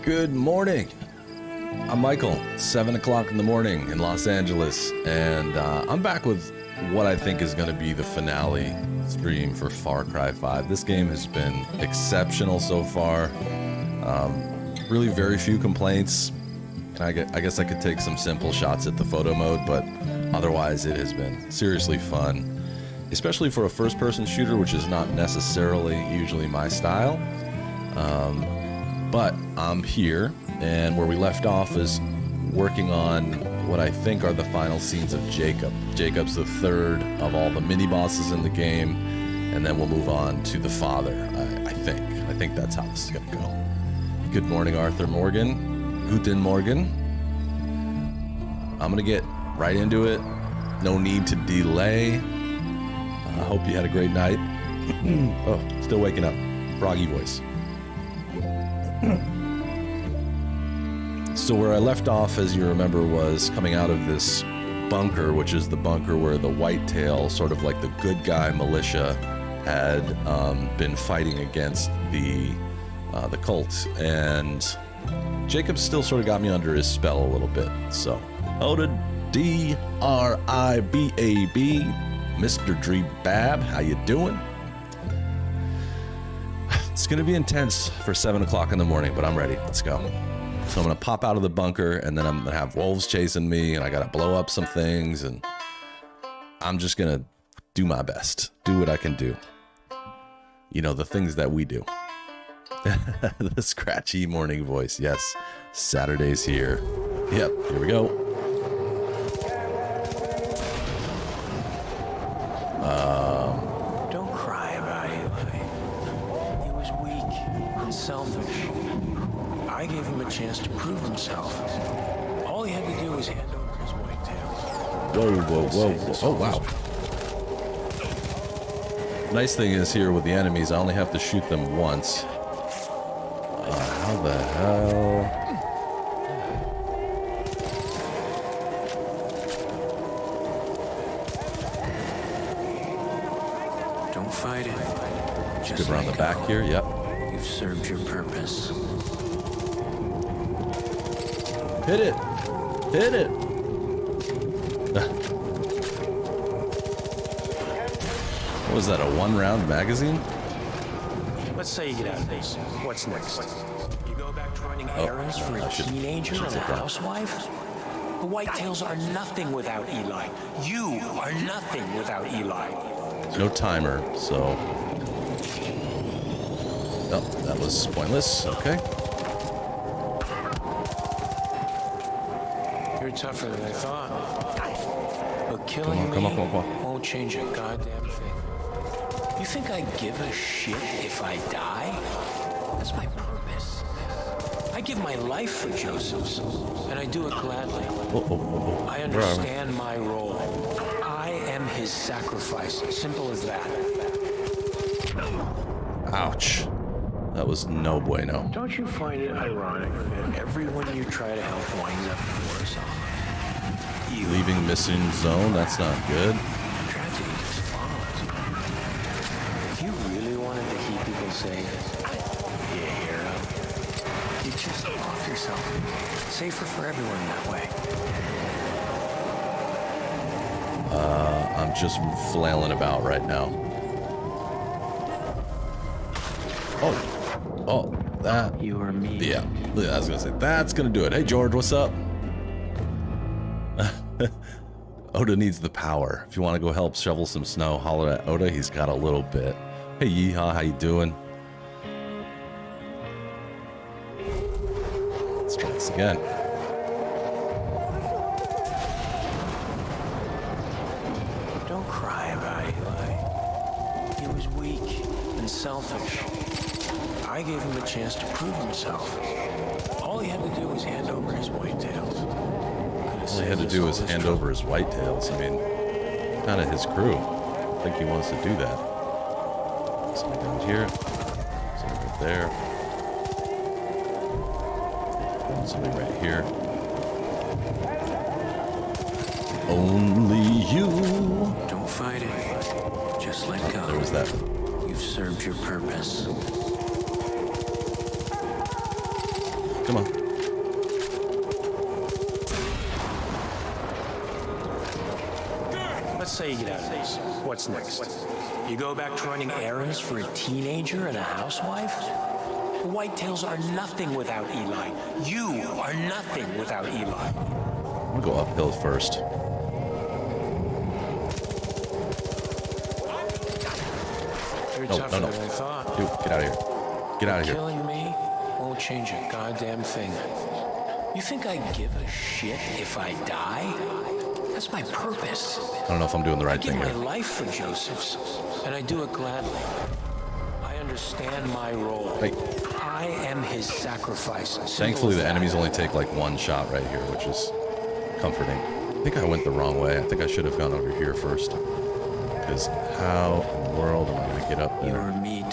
Good morning. I'm Michael. 7 o'clock in the morning in Los Angeles, and I'm back with what I think is going to be the finale stream for Far Cry 5. This game has been exceptional so far. Really very few complaints. I guess I could take some simple shots at the photo mode, but otherwise it has been seriously fun, especially for a first-person shooter, which is not necessarily usually my style. But I'm here, and where we left off is working on what I think are the final scenes of Jacob. Jacob's the third of all the mini-bosses in the game, and then we'll move on to the father, I think. I think that's how this is going to go. Good morning, Arthur Morgan. Guten Morgen. I'm going to get right into it. No need to delay. I hope you had a great night. Oh, still waking up. Froggy voice. So where I left off, as you remember, was coming out of this bunker, which is the bunker where the Whitetail, sort of like the good guy militia, had been fighting against the cult. And Jacob still sort of got me under his spell a little bit. So, Oda D-R-I-B-A-B, Mr. Dreebab, how you doing? It's going to be intense for 7 o'clock in the morning, but I'm ready. Let's go. So I'm going to pop out of the bunker, and then I'm going to have wolves chasing me, and I got to blow up some things, and I'm just going to do my best. Do what I can do. You know, the things that we do. The scratchy morning voice. Yes, Saturday's here. Yep, here we go. Don't cry about it. He was weak and selfish. I gave him a chance to prove himself. All he had to do was hand over his whitetail. Whoa. Oh, wow. Nice thing is here with the enemies, I only have to shoot them once. How the hell? Don't fight it. Just around the back here, yep. You've served your purpose. Hit it! Hit it! What was that, a one-round magazine? Let's say you get out of this. What's next? You go back to running errands for a teenager and a housewife? The Whitetails are nothing without Eli. You are nothing without Eli. There's no timer, so... Oh, that was pointless. Okay. You're tougher than I thought. But killing Come on. won't change a goddamn thing. You think I give a shit if I die? That's my purpose. I give my life for Joseph's, and I do it gladly. I understand my role. I am his sacrifice. Simple as that. Ouch. That was no bueno. Don't you find it ironic that everyone you try to help winds up worse off? Leaving missing zone? That's not good. Tragedy just follows. If you really wanted to keep people safe, be a hero, you just off yourself. Safer for everyone that way. I'm just flailing about right now. Oh, that. You or me. Yeah, I was gonna say, that's gonna do it. Hey, George, what's up? Oda needs the power. If you want to go help shovel some snow, holler at Oda. He's got a little bit. Hey, Yeehaw, how you doing? Let's try this again. Don't cry about Eli. He was weak and selfish. I gave him a chance to prove himself. All he had to do was hand over his whitetails. All he had to do was hand over his whitetails. I mean, kind of his crew. I think he wants to do that. Something down here. Something right there. Something right here. Only you. Don't fight it. Just let go. There was that. You've served your purpose. Come on. Let's say you get out of this. What's next? You go back to running errands for a teenager and a housewife? The Whitetails are nothing without Eli. You are nothing without Eli. I'm gonna go uphill first. You're No, tougher no, no. than I thought. Dude, get out of here. Get out of here. Killing me won't change a goddamn thing. You think I give a shit if I die? That's my purpose. I don't know if I'm doing the I right give thing my here. life for Joseph's, and I do it gladly. I understand my role. Hey. I am his sacrifice. Simple Thankfully, as the that. enemies only take like one shot right here, which is comforting. I think I went the wrong way. I think I should have gone over here first. Because how in the world am I going to get up there? You're meat.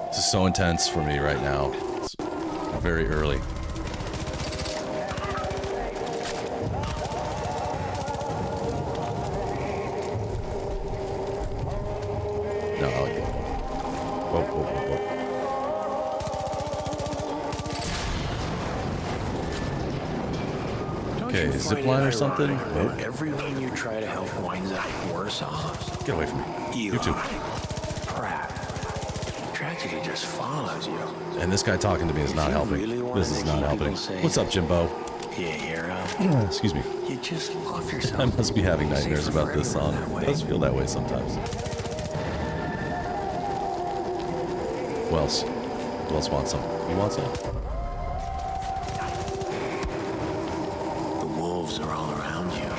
This is so intense for me right now. It's very early. No, I like it. Whoa, whoa, whoa, whoa. Okay, zip line or something? Nope. Everyone you try to help winds up worse off. Get away from me. You too. Crap. Tragedy just follows you. And this guy talking to me is not helping. really wanted This is to not keep helping. people safe. What's up, Jimbo? Yeah, hero. Excuse me. You just off yourself. I must be having nightmares Safer about for this song. everyone that It does feel that way sometimes. Who else? Who else wants some? You want some? The wolves are all around you.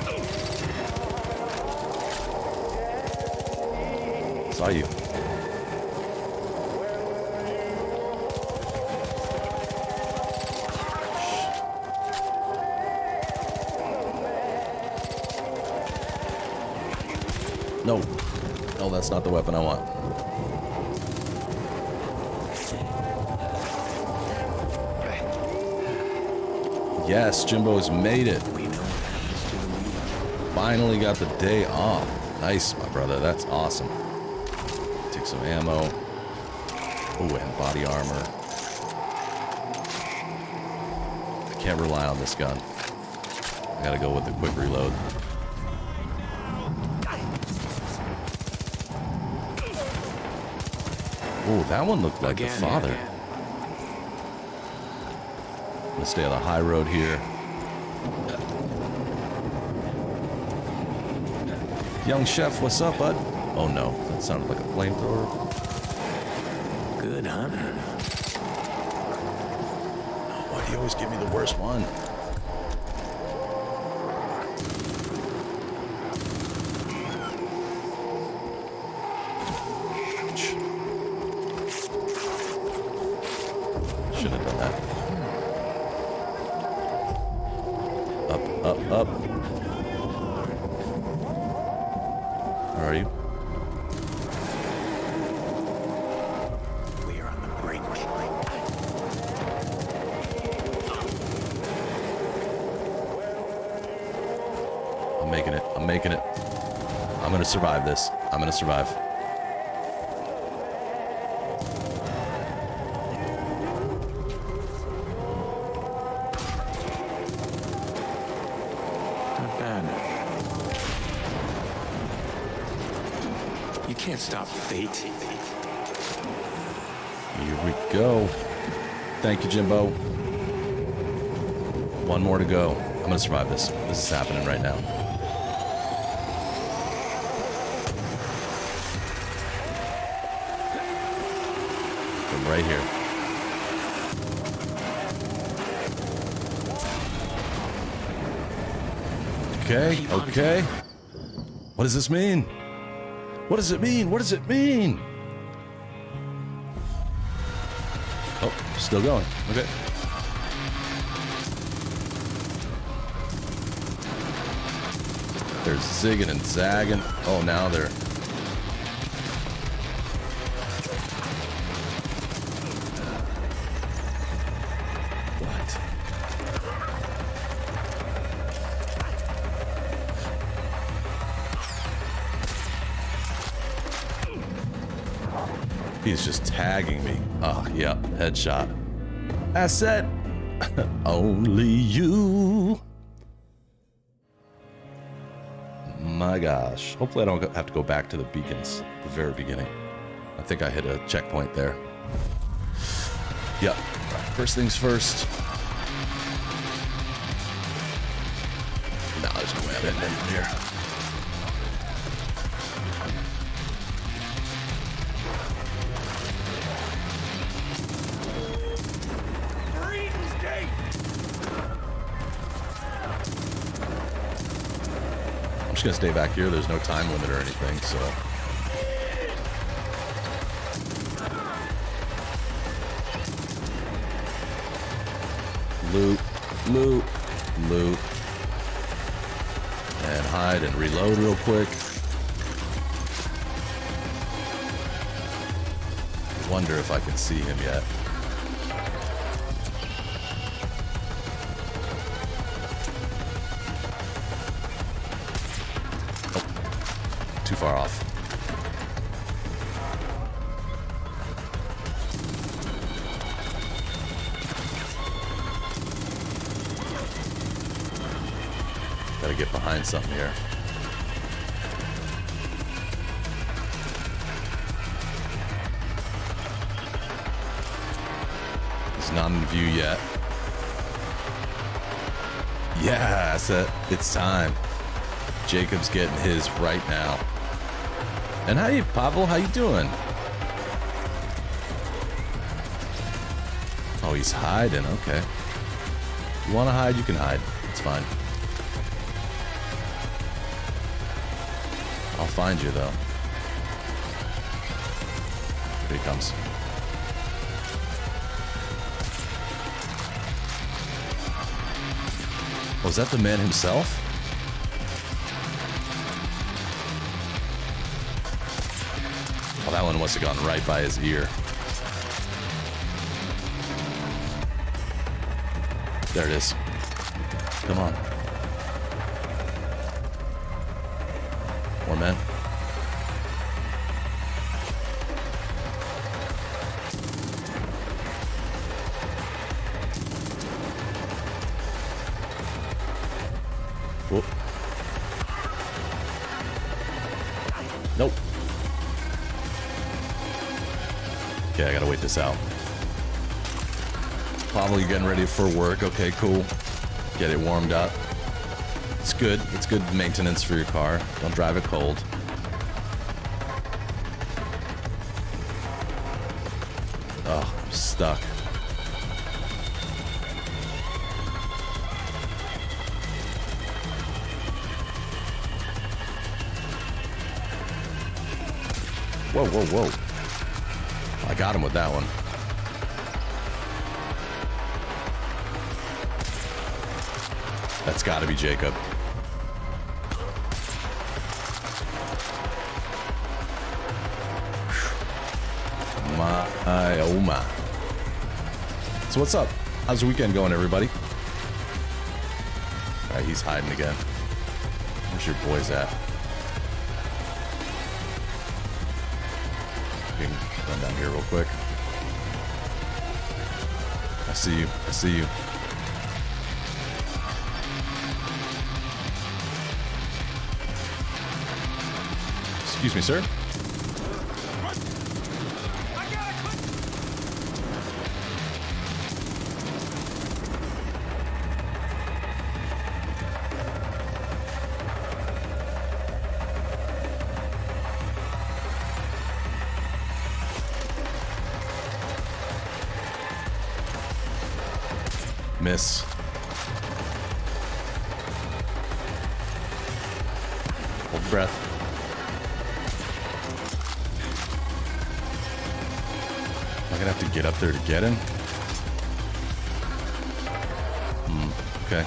Saw you. No. No, that's not the weapon I want. Yes, Jimbo's made it. We know what happens to the weak. Finally got the day off. Nice, my brother. That's awesome. Take some ammo. Oh, and body armor. I can't rely on this gun. I gotta go with the quick reload. Oh, that one looked like the father. I'm gonna stay on the high road here. Young chef, what's up, bud? Oh no, that sounded like a flamethrower. Good hunter. Why do you always give me the worst one? Should have done that. Up, up, up. Where are you? We are on the brink. I'm making it. I'm making it. I'm gonna survive this. I'm gonna survive. Not bad. You can't stop fate. Here we go. Thank you, Jimbo. One more to go. I'm gonna survive this. This is happening right now. From right here. Okay, okay. What does this mean? What does it mean? What does it mean? Oh, still going. Okay. They're zigging and zagging. Oh, now they're... What? He's just tagging me. Oh, yep. Headshot. Asset. Only you. My gosh. Hopefully I don't have to go back to the beacons at the very beginning. I think I hit a checkpoint there. Yep. First things first. No, there's no way I'm getting in here. I'm just gonna stay back here. There's no time limit or anything, so. Loot, loot, loot. And hide and reload real quick. I wonder if I can see him yet. Oh, too far off. Gotta get behind something here. He's not in view yet. Yeah, that's it. It's time. Jacob's getting his right now. And how you, Pavel? How you doing? Oh, he's hiding. Okay. You want to hide? You can hide. It's fine. I'll find you, though. Here he comes. Was that the man himself? Oh, that one must have gone right by his ear. There it is. Come on. More men. Whoop. Nope. Okay, I gotta wait this out. Probably getting ready for work. Okay, cool. Get it warmed up. It's good. It's good maintenance for your car. Don't drive it cold. Oh, I'm stuck. Whoa, whoa, whoa. I got him with that one. That's got to be Jacob. My, oh my. So what's up? How's the weekend going, everybody? All right, he's hiding again. Where's your boys at? We can run down here real quick. I see you. I see you. Excuse me, sir. Miss. Hold your breath. Am I gonna have to get up there to get him? Okay.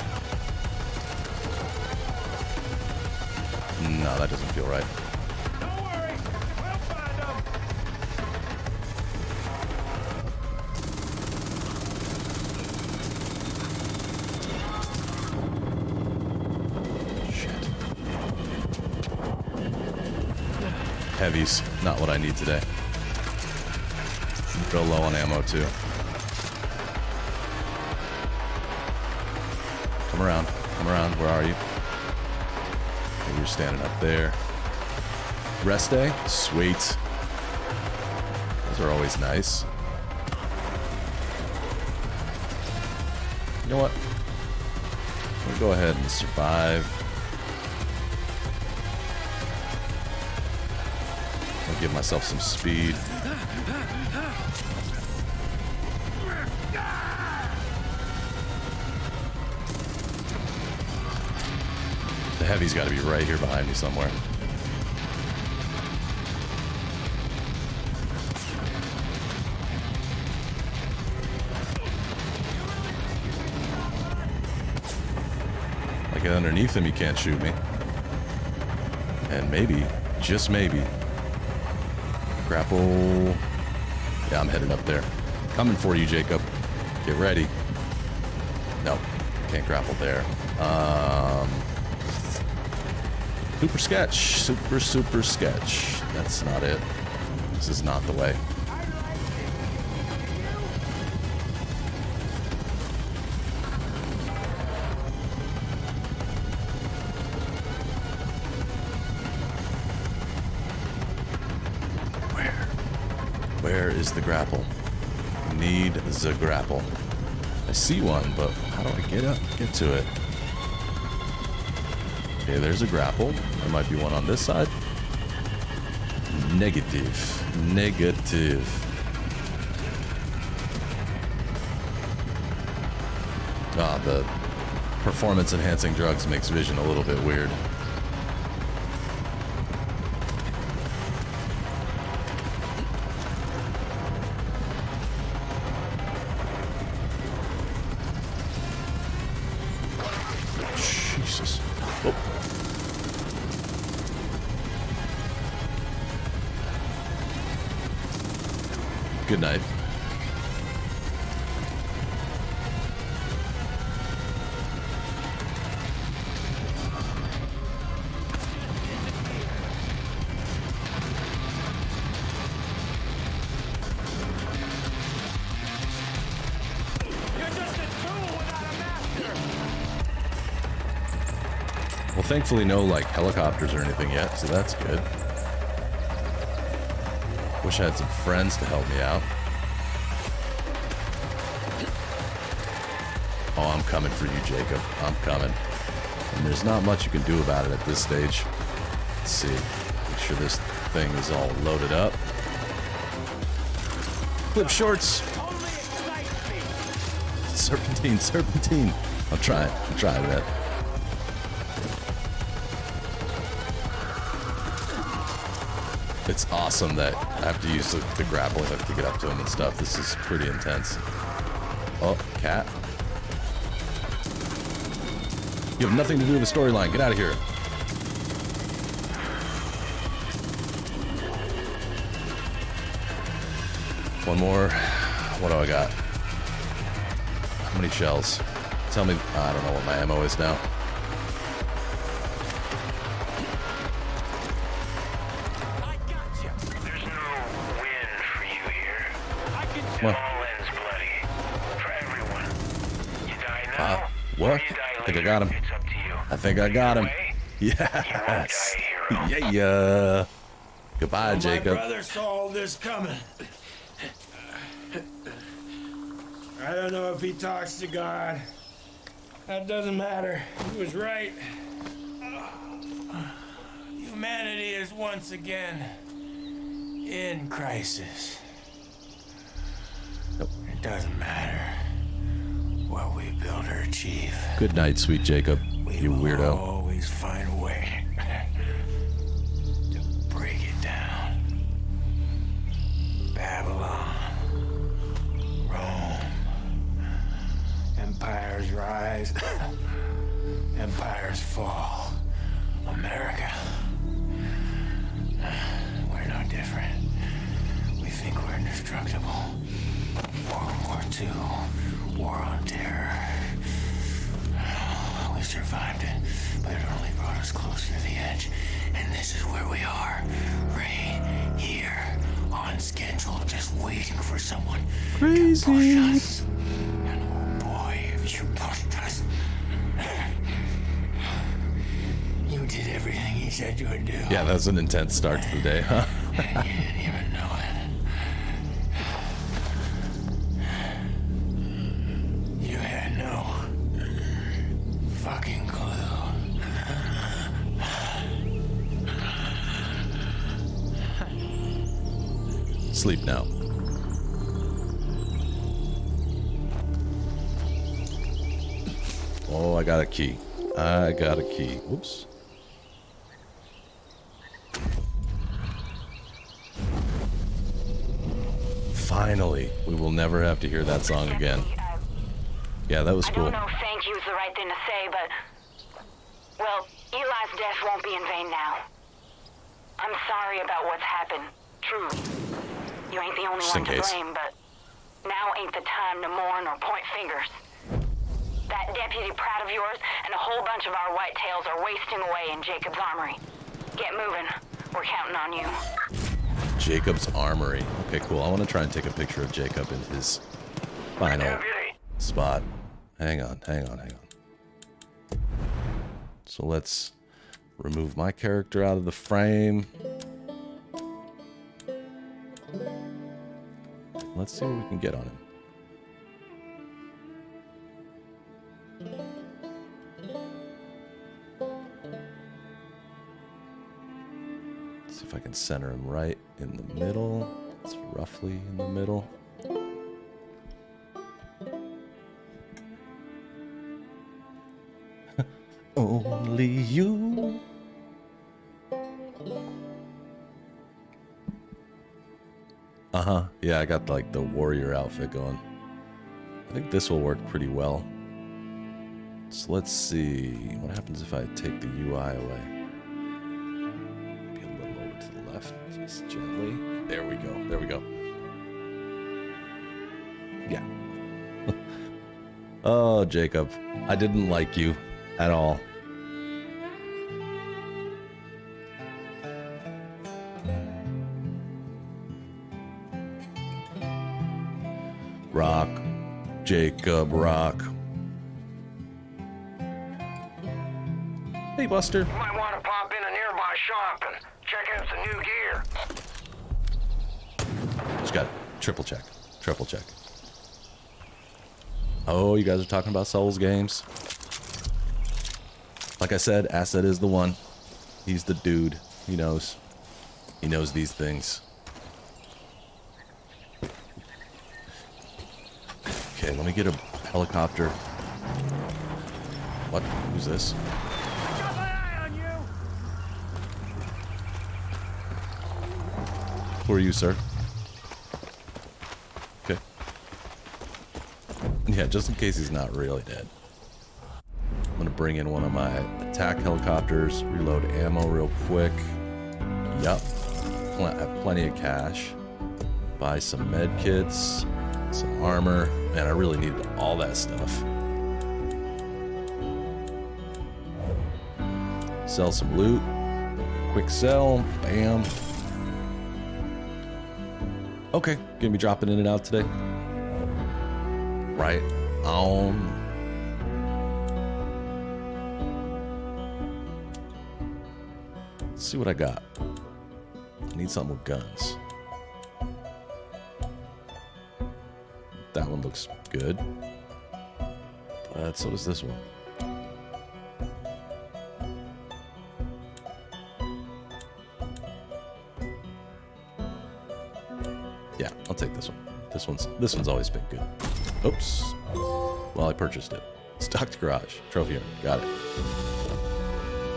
No, that doesn't feel right. Don't worry, we'll find them. Shit. Heavies, not what I need today. Real low on ammo, too. Come around. Come around. Where are you? Okay, you're standing up there. Rest day? Sweet. Those are always nice. You know what? We'll go ahead and survive. I'll give myself some speed. The heavy's got to be right here behind me somewhere. Like underneath him, he can't shoot me. And maybe, just maybe, grapple. Yeah, I'm headed up there. Coming for you, Jacob. Get ready. Nope, can't grapple there. Super sketch. Super sketch. That's not it. This is not the way. Where is the grapple? Need the grapple. I see one, but how do I get to it? Okay, there's a grapple. There might be one on this side. Negative. Negative. Ah, the performance enhancing drugs makes vision a little bit weird. Jesus. Oh. Good night. You're just a tool without a master. Well, thankfully no, like, helicopters or anything yet, so that's good. Wish I had some friends to help me out. Oh, I'm coming for you, Jacob. I'm coming. And there's not much you can do about it at this stage. Let's see. Make sure this thing is all loaded up. Clip shorts. Only excites me. Serpentine, serpentine. I'm trying that. It's awesome that I have to use the grappling hook to get up to him and stuff. This is pretty intense. Oh, cat. You have nothing to do with the storyline. Get out of here. One more. What do I got? How many shells? Tell me. I don't know what my ammo is now. I got you. There's no win for you here. I can It What? all ends bloody. For everyone. You die now, What? or you die I think I later. got him. It's up to you. I think I got him. Either way, Yes. You won't die a hero. Yeah. Goodbye, Jacob. My brother saw all this coming. I don't know if he talks to God. That doesn't matter. He was right. Humanity is once again in crisis. Yep. It doesn't matter what we build or achieve. Good night, sweet Jacob. We You will weirdo. always find a way to break it down. Babylon, Rome, empires rise, empires fall. America, we're no different. We think we're indestructible. World War II, war on terror. We survived it, but it only brought us closer to the edge. And this is where we are, right here, on schedule, just waiting. waiting for someone Crazy. to push us. And oh boy, if you pushed us. You did everything he said you would do. Yeah, that's an intense start to the day, huh? And you didn't even know it. You had no fucking clue. Sleep now. Oh, I got a key. I got a key. Whoops. Finally, we will never have to hear that song again. Yeah, that was I cool. don't know if thank you is the right thing to say, but... Well, Eli's death won't be in vain now. I'm sorry about what's happened, truly. You ain't the only Just in one to case. blame, but now ain't the time to mourn or point fingers. That Deputy Pratt of yours and a whole bunch of our whitetails are wasting away in Jacob's armory. Get moving. We're counting on you. Jacob's Armory. Okay, cool. I want to try and take a picture of Jacob in his final Deputy. spot. Hang on. So let's remove my character out of the frame. Let's see what we can get on him. See if I can center him right in the middle. It's roughly in the middle. Only you. Uh-huh. Yeah, I got like the warrior outfit going. I think this will work pretty well. So let's see. What happens if I take the UI away? Be a little over to the left, just gently. There we go. Yeah. Oh, Jacob. I didn't like you at all. Rock. Jacob, rock. Hey, Buster. You might want to pop in a nearby shop and check out the new gear. Just got triple check. Oh, you guys are talking about Souls games. Like I said, Asset is the one. He's the dude. He knows. He knows these things. Okay, let me get a helicopter. What? Who's this? Got my eye on you. Who are you, sir? Okay. Yeah, just in case he's not really dead. I'm gonna bring in one of my attack helicopters, reload ammo real quick. Yup. Have plenty of cash. Buy some med kits, some armor. Man, I really needed all that stuff. Sell some loot. Quick sell. Bam. Okay, gonna be dropping in and out today. Right on. Let's see what I got. I need something with guns. That one looks good. But so does this one. Yeah, I'll take this one. This one's always been good. Oops. Well, I purchased it. Stocked garage. Trophy room. Got it.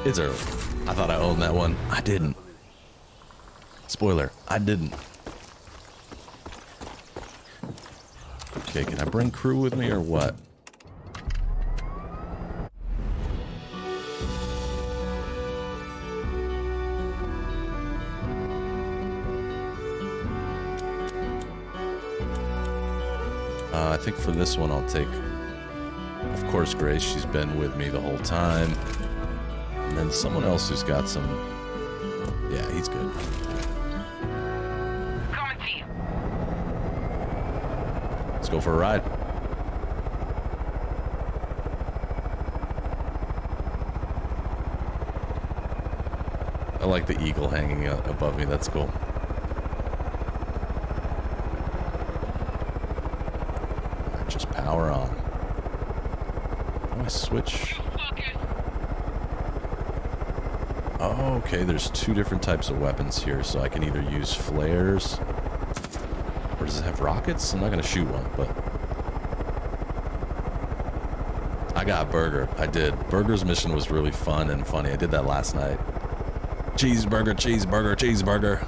It's early. I thought I owned that one. I didn't. Spoiler. I didn't. Okay, can I bring crew with me or what? I think for this one I'll take, of course, Grace. She's been with me the whole time. And then someone else who's got some... Yeah, he's good. Coming to you. Let's go for a ride. I like the eagle hanging above me. That's cool. Alright, just power on. How do I switch? Oh, okay. There's two different types of weapons here, so I can either use flares, or does it have rockets? I'm not gonna shoot one, but I got Burger. I did. Burger's mission was really fun and funny. I did that last night. Cheeseburger, cheeseburger, cheeseburger.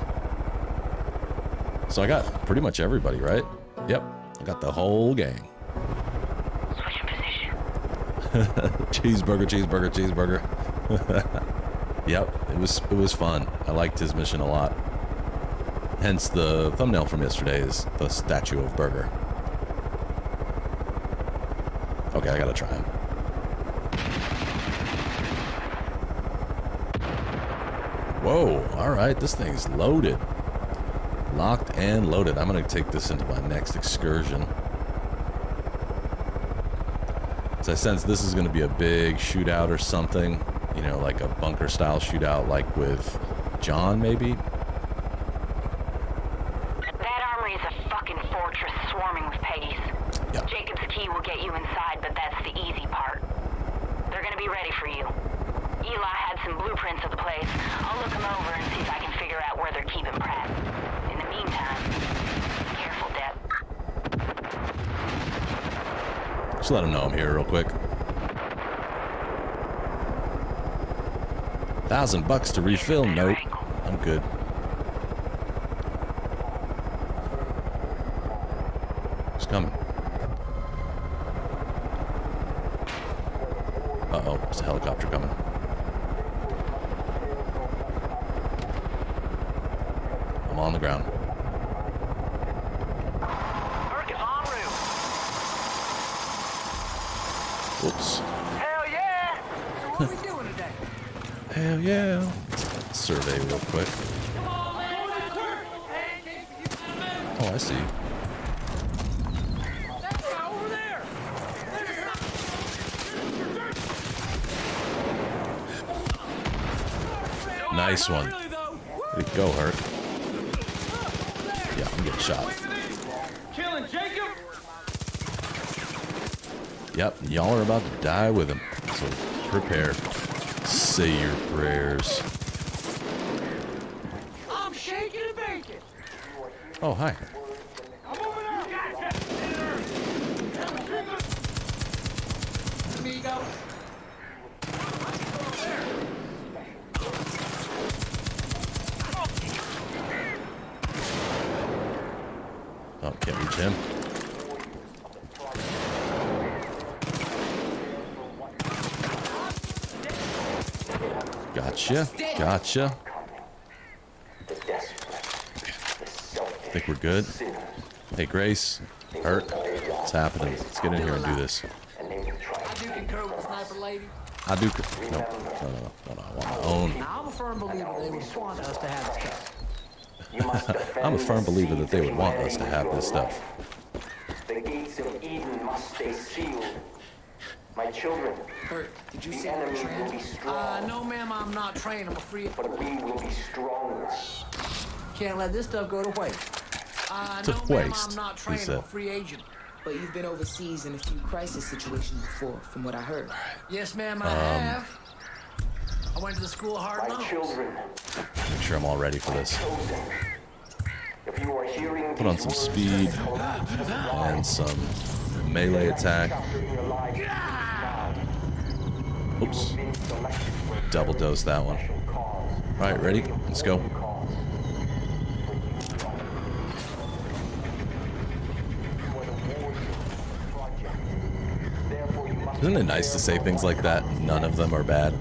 So I got pretty much everybody, right? Yep. I got the whole gang. Switching position. Cheeseburger, cheeseburger, cheeseburger. Yep, it was fun. I liked his mission a lot. Hence the thumbnail from yesterday is the statue of Burger. Okay, I gotta try him. Whoa, alright, this thing's loaded. Locked and loaded. I'm gonna take this into my next excursion. So I sense this is gonna be a big shootout or something. You know, like a bunker style shootout like with John, maybe? That armory is a fucking fortress swarming with Peggies. Yep. Jacob's key will get you inside, but that's the easy part. They're gonna be ready for you. Eli had some blueprints of the place. I'll look them over and see if I can figure out where they're keeping Pratt. In the meantime, careful, Deb. Just let him know I'm here real quick. $1,000 to refill? Nope. I'm good. Who's coming? Uh-oh, there's a helicopter coming. I'm on the ground. Burke is en route. Whoops. Hell yeah! So what we doing today? Hell yeah. Survey real quick. Oh, I see. Over there! Nice one. Way to go, Herc. Yeah, I'm getting shot. Killing Jacob? Yep, y'all are about to die with him. So prepare. Say your prayers. I'm shaking and baking. Oh, hi. I'm over there. Amigo. Oh, can't reach him. Gotcha. Gotcha. I think we're good. Hey, Grace. Hurt. What's happening? Let's get in here and do this. I do concur with the sniper lady. I do. No. I want my own. Now, I'm a firm believer they would want us to have this stuff. I'm a firm believer that they would want us to have this stuff. The gates of Eden must stay sealed. My children, Bert, did you the see that enemy will trend? be strong, No, ma'am, I'm not trained. I'm a free. but we will be stronger. Can't let this stuff go to waste. To No, ma'am, waste, I'm not he trained. I'm said. a free agent. But you've been overseas in a few crisis situations before, from what I heard. Yes, ma'am, I have. I went to the school of hard My knocks. children, Make sure I'm all ready for this. chosen. If you are hearing Put on these some words speed as collapse has and arrived, some melee attack. bring your lives now. Oops. Been selected for a Double dose that one. special cause. All right, ready? Let's go. Cause. For the Warrior Project. Therefore, you must Isn't it nice to say things like that? None of them are bad.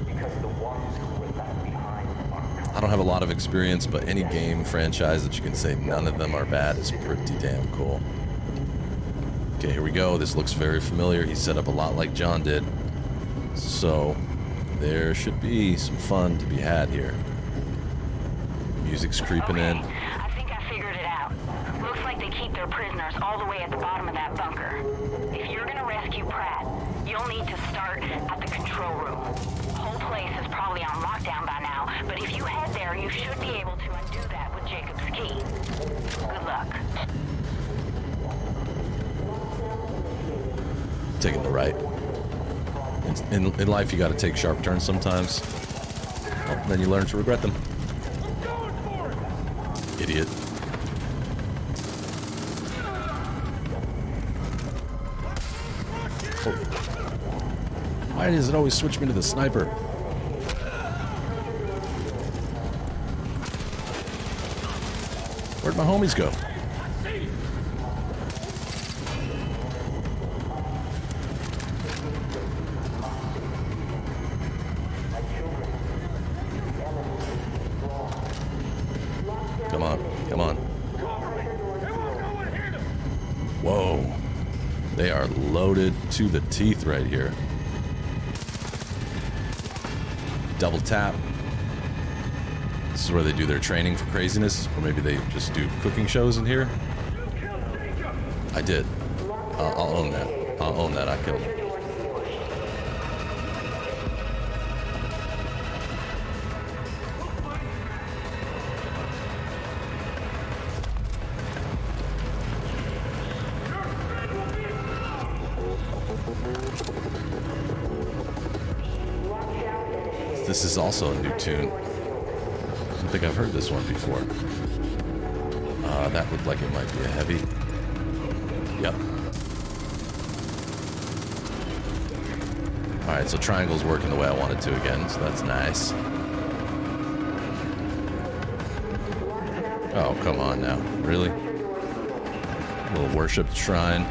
because the ones who were left behind are I don't have a lot of experience, but any game franchise that you can say none of them are bad is pretty damn cool. Okay, here we go. This looks very familiar. He set up a lot like John did. So, there should be some fun to be had here. Music's creeping in. I think I figured it out. Looks like they keep their prisoners all the way at the bottom of that bunker. If you're gonna rescue Pratt, you'll need to start at the control room. The whole place is probably on lockdown by now, but if you head there, you should be able to undo that with Jacob's key. Good luck. Taking the right. In life, you got to take sharp turns sometimes. Well, then you learn to regret them. Idiot. Oh. Why does it always switch me to the sniper? Where'd my homies go? Come on, come on. Whoa. They are loaded to the teeth right here. Double tap. This is where they do their training for craziness, or maybe they just do cooking shows in here. I did. I'll own that. I'll own that. I killed him. This is also a new tune. I don't think I've heard this one before. That looked like it might be a heavy. Yep. Alright, so triangle's working the way I want it to again, so that's nice. Oh, come on now. Really? A little worship shrine.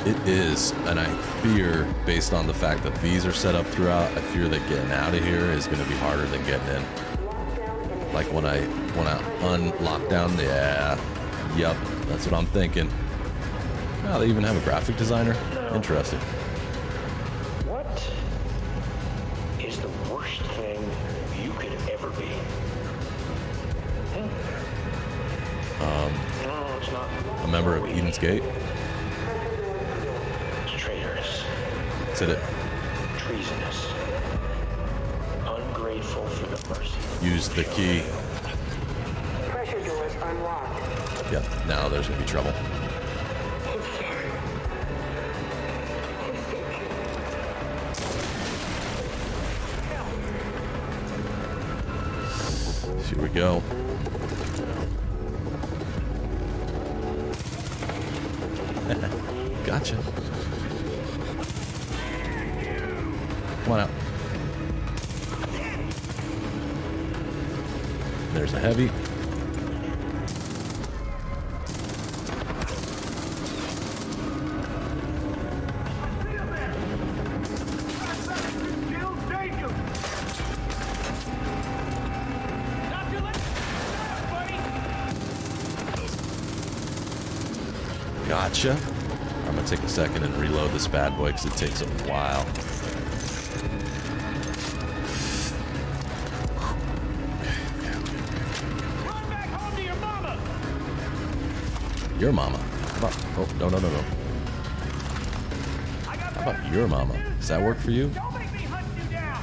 It is, and I fear, based on the fact that these are set up throughout, I fear that getting out of here is going to be harder than getting in. Like when I unlock down, yeah, yep, that's what I'm thinking. Oh, they even have a graphic designer? Interesting. What is the worst thing you could ever be? No, it's not. A member of Eden's Gate? Traitorous. Said it. Treasonous. Ungrateful for the mercy. Use the key. Pressure doors unlocked. Yep, now there's going to be trouble. Here we go. Gotcha. Come on out. There's a heavy. Gotcha. I'm gonna take a second and reload this bad boy because it takes a while. Run back home to your mama! Your mama? How about, oh, no. How about your mama? Does that work for you? Don't make me hunt you down!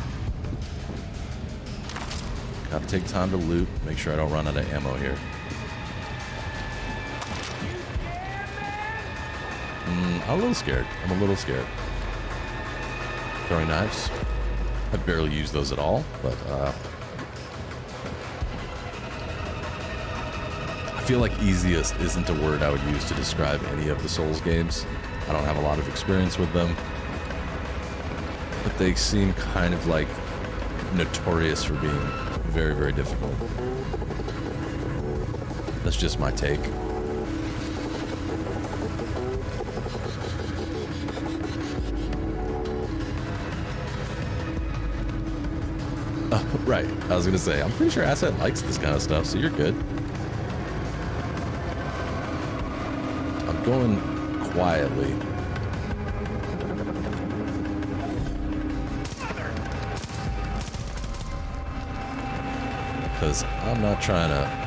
Gotta take time to loot. Make sure I don't run out of ammo here. I'm a little scared. Throwing knives. I barely use those at all, but I feel like easiest isn't a word I would use to describe any of the Souls games. I don't have a lot of experience with them, but they seem kind of like notorious for being very, very difficult. That's just my take. Right, I was gonna say, I'm pretty sure Asset likes this kind of stuff, so you're good. I'm going quietly. Because I'm not trying to...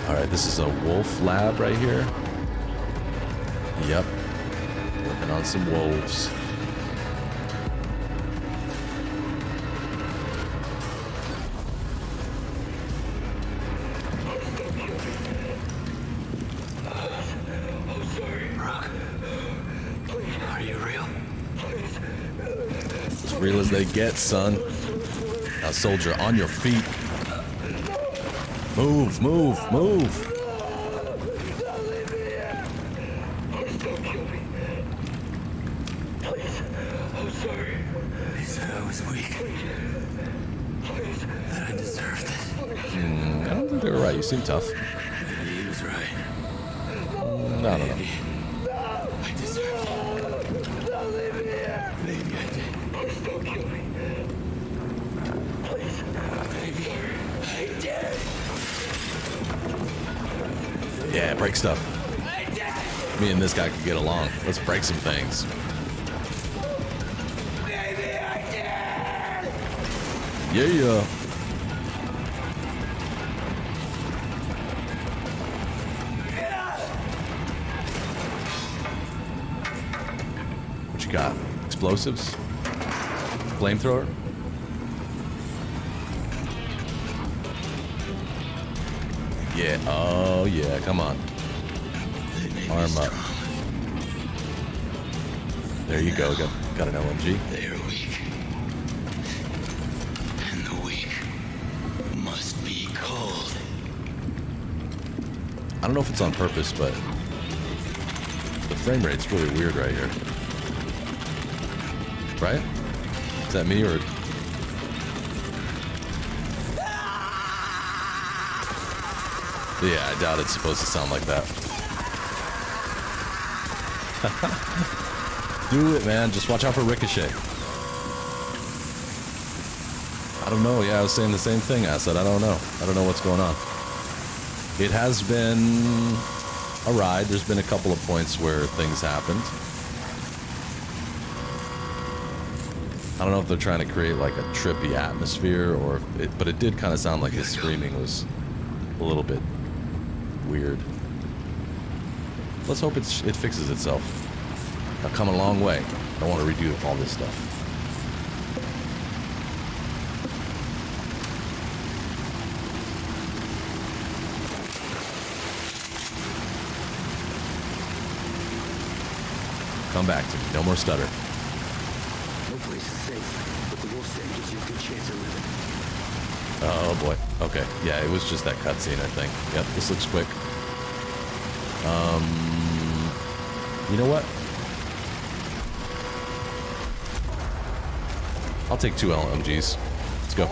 Alright, this is a wolf lab right here. Yep. Working on some wolves. As real as they get, son. Now, soldier, on your feet. Move, move, move. He said I was weak. That I deserved it. I don't think they were right. You seem tough. Maybe he was right. No, no, no. I deserved it. Maybe I did. Please don't kill me. Please. Maybe I did. Yeah, break stuff. Me and this guy could get along. Let's break some things. Maybe I did. Yeah. What you got? Explosives? Flamethrower? Yeah. Oh, yeah. Come on. Arm up. There you go. Got an LMG. They are weak. And the weak must be cold. I don't know if it's on purpose, but the frame rate's really weird right here. Right? Is that me or... Yeah, I doubt it's supposed to sound like that. Do it, man. Just watch out for Ricochet. I don't know. Yeah, I was saying the same thing. I said, I don't know. I don't know what's going on. It has been a ride. There's been a couple of points where things happened. I don't know if they're trying to create like a trippy atmosphere or... but it did kind of sound like his screaming was a little bit weird. Let's hope it fixes itself. I've come a long way. I don't want to redo all this stuff. Come back to me. No more stutter. No place is safe, but the wolf den gives you a good chance of living. Oh boy. Okay. Yeah, it was just that cutscene, I think. Yep, this looks quick. You know what? I'll take 2 LMGs. Let's go.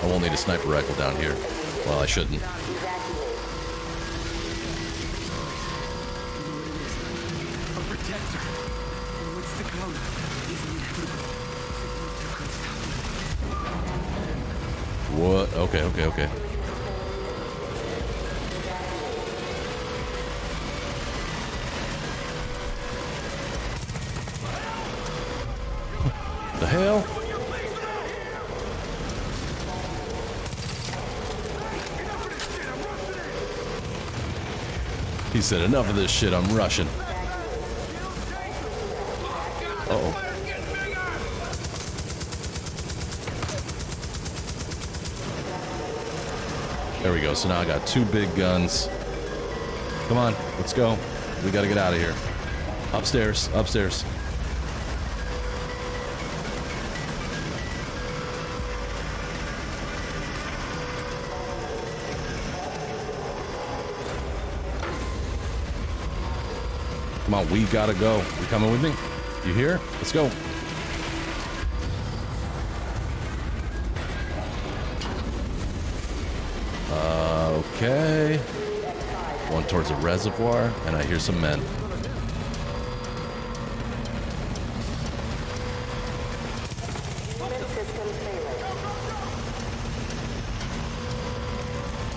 I won't need a sniper rifle down here. Well, I shouldn't. A protector. What's to come is inevitable. What? Okay. The hell? He said, enough of this shit, I'm rushing. Uh-oh. There we go. So now I got 2 big guns. Come on, let's go. We gotta get out of here. Upstairs. Come on, we gotta go. You coming with me? You here? Let's go. Okay. One towards a reservoir, and I hear some men.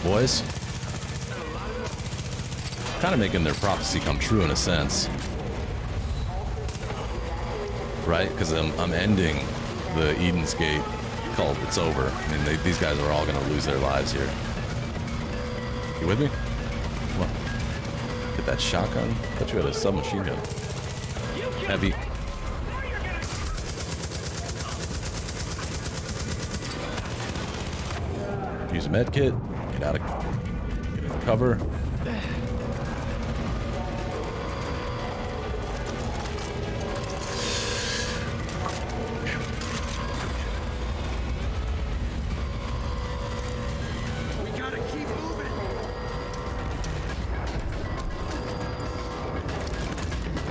Boys. Kind of making their prophecy come true in a sense. Right? Because I'm ending the Eden's Gate cult. It's over. I mean, these guys are all gonna lose their lives here. You with me? Come on. Get that shotgun. I thought you had a submachine gun. Heavy. Use a med kit. Get out of cover.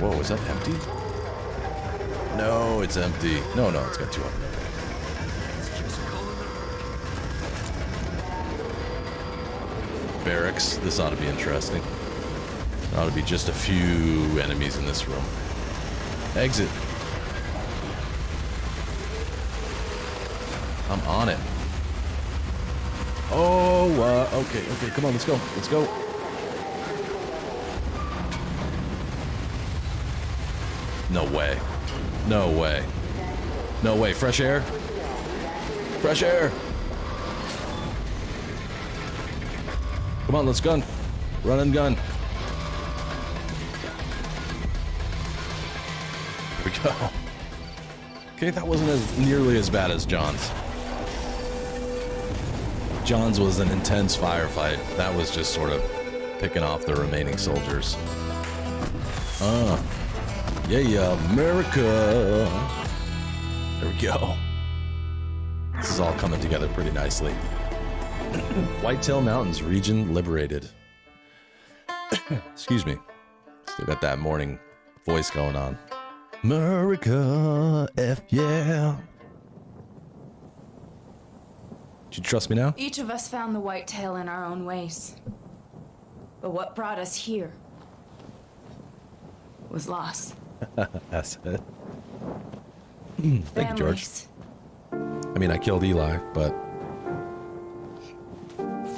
Whoa, is that empty? No, it's empty. No, it's got 200. Barracks. This ought to be interesting. There ought to be just a few enemies in this room. Exit. I'm on it. Oh, okay, come on, let's go. No way. Fresh air. Come on, let's gun. Run and gun. Here we go. Okay, that wasn't nearly as bad as John's. John's was an intense firefight. That was just sort of picking off the remaining soldiers. Yeah, America. There we go. This is all coming together pretty nicely. Whitetail Mountains region liberated. Excuse me. Still got that morning voice going on. America, F yeah. Do you trust me now? Each of us found the whitetail in our own ways. But what brought us here was loss. That's it. Thank you, George. I mean, I killed Eli, but...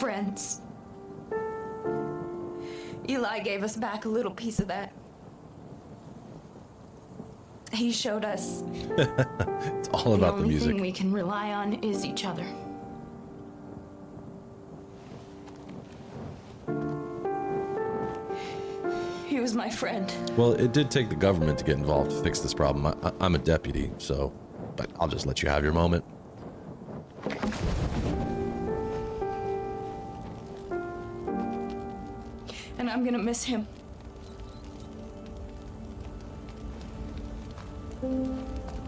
Friends. Eli gave us back a little piece of that. He showed us it's all about the music. The only thing we can rely on is each other. He was my friend. Well, it did take the government to get involved to fix this problem. I'm a deputy, so... But I'll just let you have your moment. And I'm gonna miss him.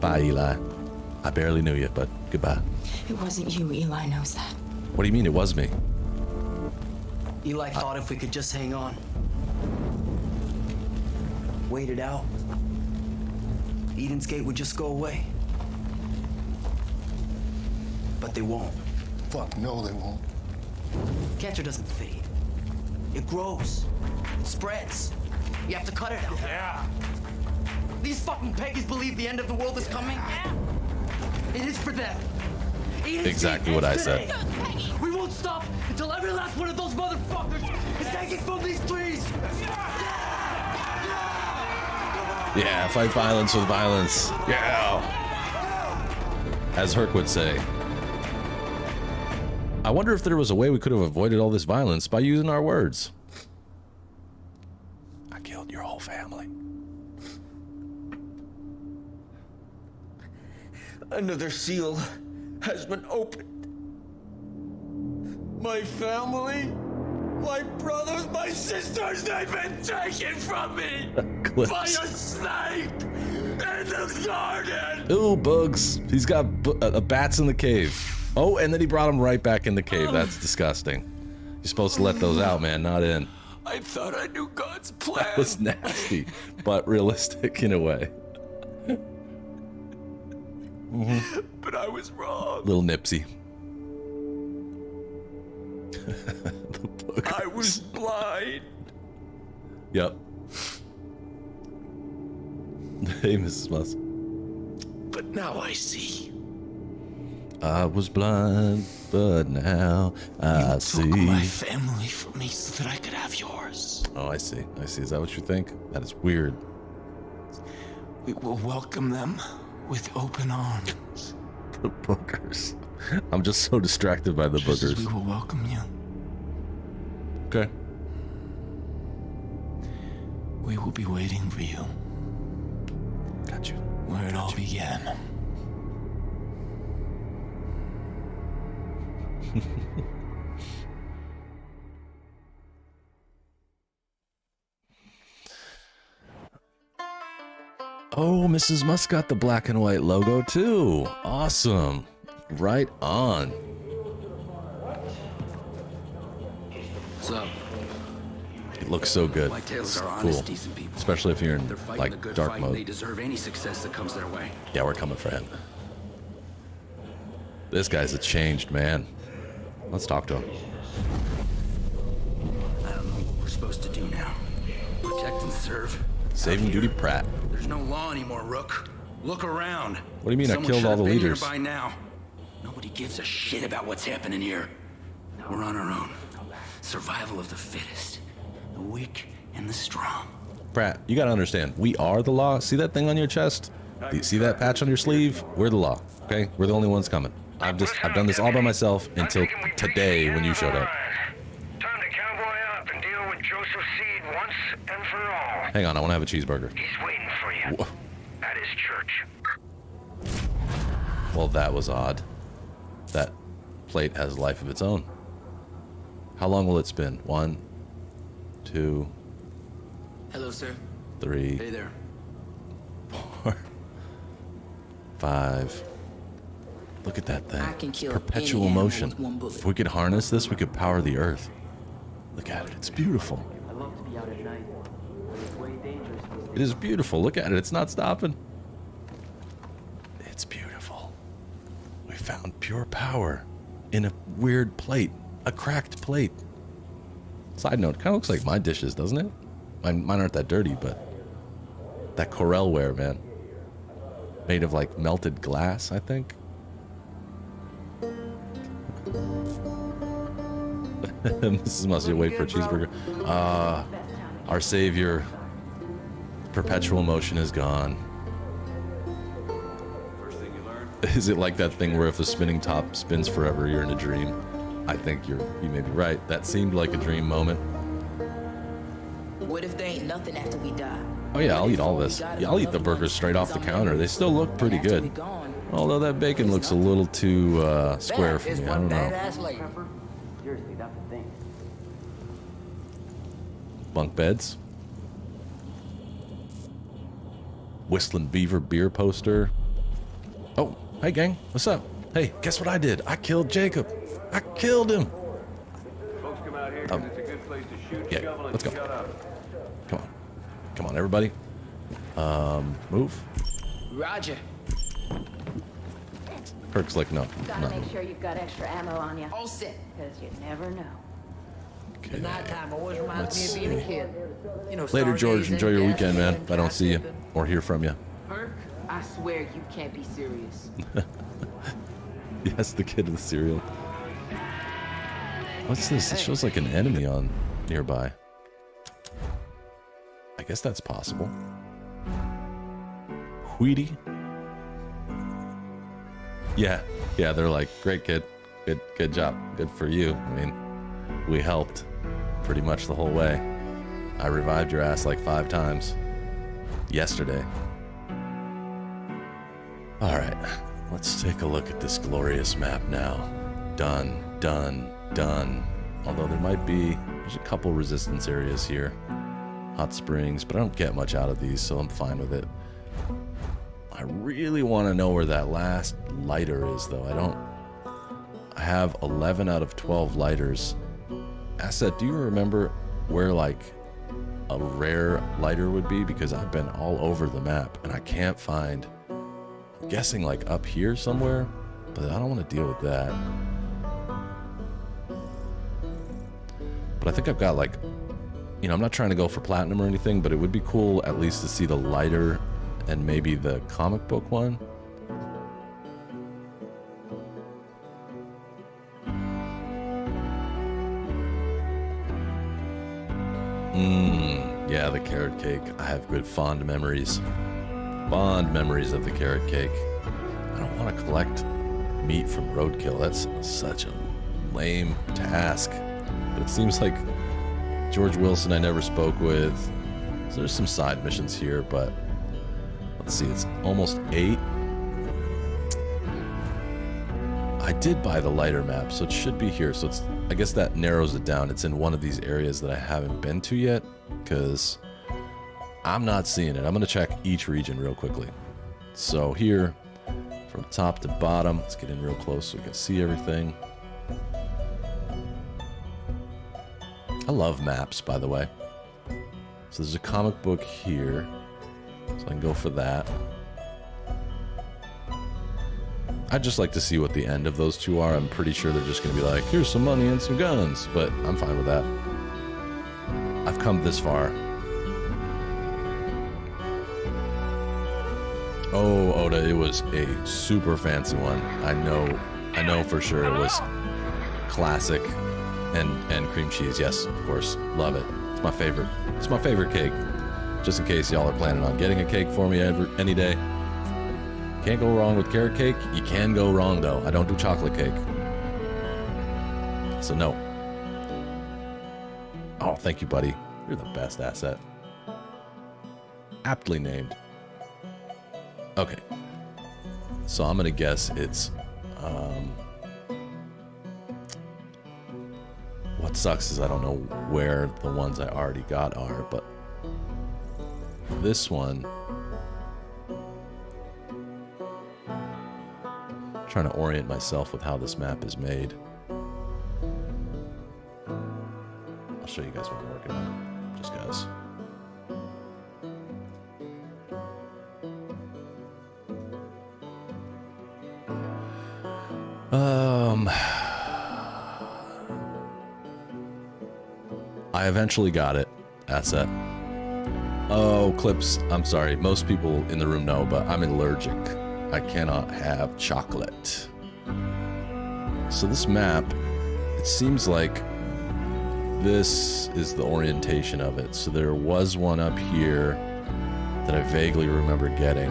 Bye, Eli. I barely knew you, but goodbye. It wasn't you, Eli knows that. What do you mean it was me? Eli thought if we could just hang on. Wait it out. Eden's Gate would just go away. But they won't. Fuck no, they won't. Cancer doesn't fade. It grows. It spreads. You have to cut it out. Yeah. These fucking peggies believe the end of the world is coming. Yeah. It is for them. Eden's Exactly Gate what I ends said. today. We won't stop until every last one of those motherfuckers is taken from these trees. Yeah, fight violence with violence. Yeah. As Herc would say. I wonder if there was a way we could have avoided all this violence by using our words. I killed your whole family. Another seal has been opened. My family, my brothers, my sisters, they've been taken from me by a snake in the garden. Ooh, bugs. He's got bats in the cave. Oh, and then he brought them right back in the cave. That's disgusting. You're supposed to let those out, man, not in. I thought I knew God's plan. That was nasty, but realistic in a way. But I was wrong. Little Nipsey. I was blind. Yep. Hey, Mrs. Mus. But now I see. I was blind, but now I see. You took my family from me so that I could have yours. Oh, I see. I see. Is that what you think? That is weird. We will welcome them with open arms. The boogers. I'm just so distracted by the Just as we boogers. will welcome you, Okay. we will be waiting for you Got you. where it all began. Oh, Mrs. Musk got the black and white logo too. Awesome. Right on. What's up? It looks so good. Whitetails It's are cool. honest, decent people. Especially if you're in They're fighting like a good dark fight, and they mode. deserve any success that comes their way. Yeah, we're coming for him. This guy's a changed man. Let's talk to him. I don't know what we're supposed to do now. Protect and serve. Saving Out here, duty Pratt. There's no law anymore, Rook. Look around. What do you mean I Someone killed should all have the been here leaders? by now. Nobody gives a shit about what's happening here. We're on our own. Survival of the fittest. The weak and the strong. Pratt, you gotta understand, we are the law. See that thing on your chest? See that patch on your sleeve? We're the law, okay? We're the only ones coming. I've done this all by myself until today when you showed up. Time to cowboy up and deal with Joseph Seed once and for all. Hang on, I wanna have a cheeseburger. He's waiting for you. Whoa. At his church. Well, that was odd. That plate has a life of its own. How long will it spin? 1, 2, Hello, sir. 3, Hey there. 4, 5. Look at that thing. I can kill Perpetual any animal motion. with one bullet. If we could harness this, we could power the earth. Look at it. It's beautiful. I love to be out at night, but it's way dangerous these It is beautiful. Look at it. It's not stopping. It's beautiful. We found pure power in a weird plate. A cracked plate. Side note, kind of looks like my dishes, doesn't it? Mine aren't that dirty, but that Corelware, man. Made of like melted glass, I think. Mrs. Must you wait for a cheeseburger. Our savior. Perpetual motion is gone. Is it like that thing where if a spinning top spins forever, you're in a dream? I think you may be right. That seemed like a dream moment. What if there ain't nothing after we die? Oh yeah, I'll eat all this. Yeah, I'll eat the burgers straight off the counter. They still look pretty good. Although that bacon looks a little too square for me. I don't know. Pepper? Seriously, that's the thing. Bunk beds. Whistling Beaver beer poster. Oh, hey gang, what's up? Hey, guess what I did? I killed Jacob. I killed him. Folks come out here 'cause it's a good place to shoot, Yeah, shovel, and let's go. shut up. Come on. Come on, everybody. Move. Roger. Kirk's like, no. Gotta make sure you've got extra ammo on you, All set. because you never know. Okay. Nighttime always reminds Let's me of being see. a kid. You know, Later, George. stargazing, Enjoy your gas weekend, man. station, If I don't see you tripping. or hear from you. Perk, I swear you can't be serious. Yes, the kid of the cereal. What's this? It shows like an enemy on nearby. I guess that's possible. Wheatie? Yeah, they're like, great kid. Good job. Good for you. I mean, we helped pretty much the whole way. I revived your ass like 5 times. Yesterday. Alright, let's take a look at this glorious map now. Done. Although there's a couple resistance areas here. Hot springs, but I don't get much out of these, so I'm fine with it. I really want to know where that last lighter is, though. I have 11 out of 12 lighters. Asset, do you remember where, like, a rare lighter would be? Because I've been all over the map, and I can't find... I'm guessing, like, up here somewhere, but I don't want to deal with that. But I think I've got, like... You know, I'm not trying to go for platinum or anything, but it would be cool at least to see the lighter and maybe the comic book one. Yeah, the carrot cake. I have good fond memories. Fond memories of the carrot cake. I don't want to collect meat from roadkill. That's such a lame task. But it seems like George Wilson I never spoke with. So there's some side missions here, but let's see, it's almost 8. I did buy the lighter map, so it should be here. So it's, I guess that narrows it down. It's in one of these areas that I haven't been to yet, because I'm not seeing it. I'm gonna check each region real quickly. So here, from top to bottom, let's get in real close so we can see everything. I love maps, by the way. So there's a comic book here, so I can go for that. I'd just like to see what the end of those two are. I'm pretty sure they're just going to be like, here's some money and some guns, but I'm fine with that. I've come this far. Oh, Oda, it was a super fancy one. I know for sure it was classic and cream cheese. Yes, of course. Love it. It's my favorite. It's my favorite cake. Just in case y'all are planning on getting a cake for me any day. Can't go wrong with carrot cake. You can go wrong, though. I don't do chocolate cake. So, no. Oh, thank you, buddy. You're the best asset. Aptly named. Okay. So, I'm going to guess it's... what sucks is I don't know where the ones I already got are, but... this one... trying to orient myself with how this map is made. I'll show you guys what I'm working on. Just guys. I eventually got it. Asset. Oh, Clips. I'm sorry. Most people in the room know, but I'm allergic. I cannot have chocolate. So this map, it seems like this is the orientation of it. So there was one up here that I vaguely remember getting.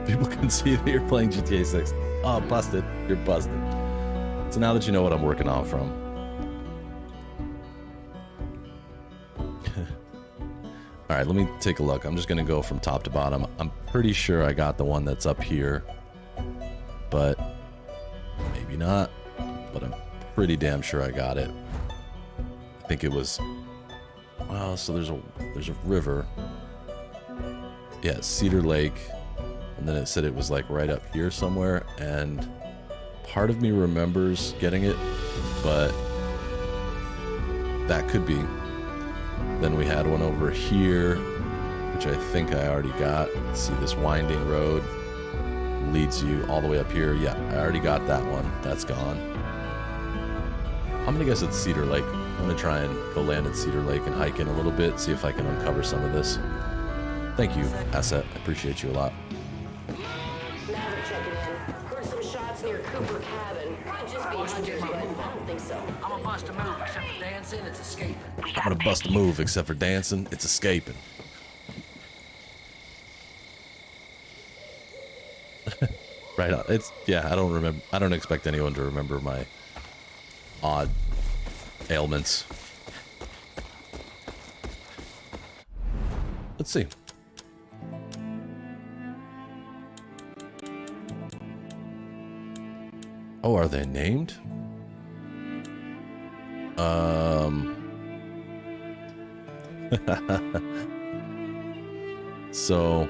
People can see that you're playing GTA 6. Oh, busted. You're busted. So now that you know what I'm working on from. All right, let me take a look. I'm just going to go from top to bottom. I'm pretty sure I got the one that's up here, but maybe not. But I'm pretty damn sure I got it. I think it was... well, so there's a river. Yeah, Cedar Lake. And then it said it was like right up here somewhere. And part of me remembers getting it, but that could be. Then we had one over here, which I think I already got. See, this winding road leads you all the way up here. Yeah, I already got that one. That's gone. I'm gonna guess it's Cedar Lake. I'm gonna try and go land at Cedar Lake and hike in a little bit, see if I can uncover some of this. Thank you, Asset. I appreciate you a lot. Maverick checking in. Heard some shots near Cooper Cabin. Could just be hunters, but I don't think so. I'm gonna bust a move, except for dancing, it's escaping. I'm gonna bust a move, except for dancing, it's escaping. Right on. It's, yeah, I don't expect anyone to remember my odd ailments. Let's see. Oh, are they named? So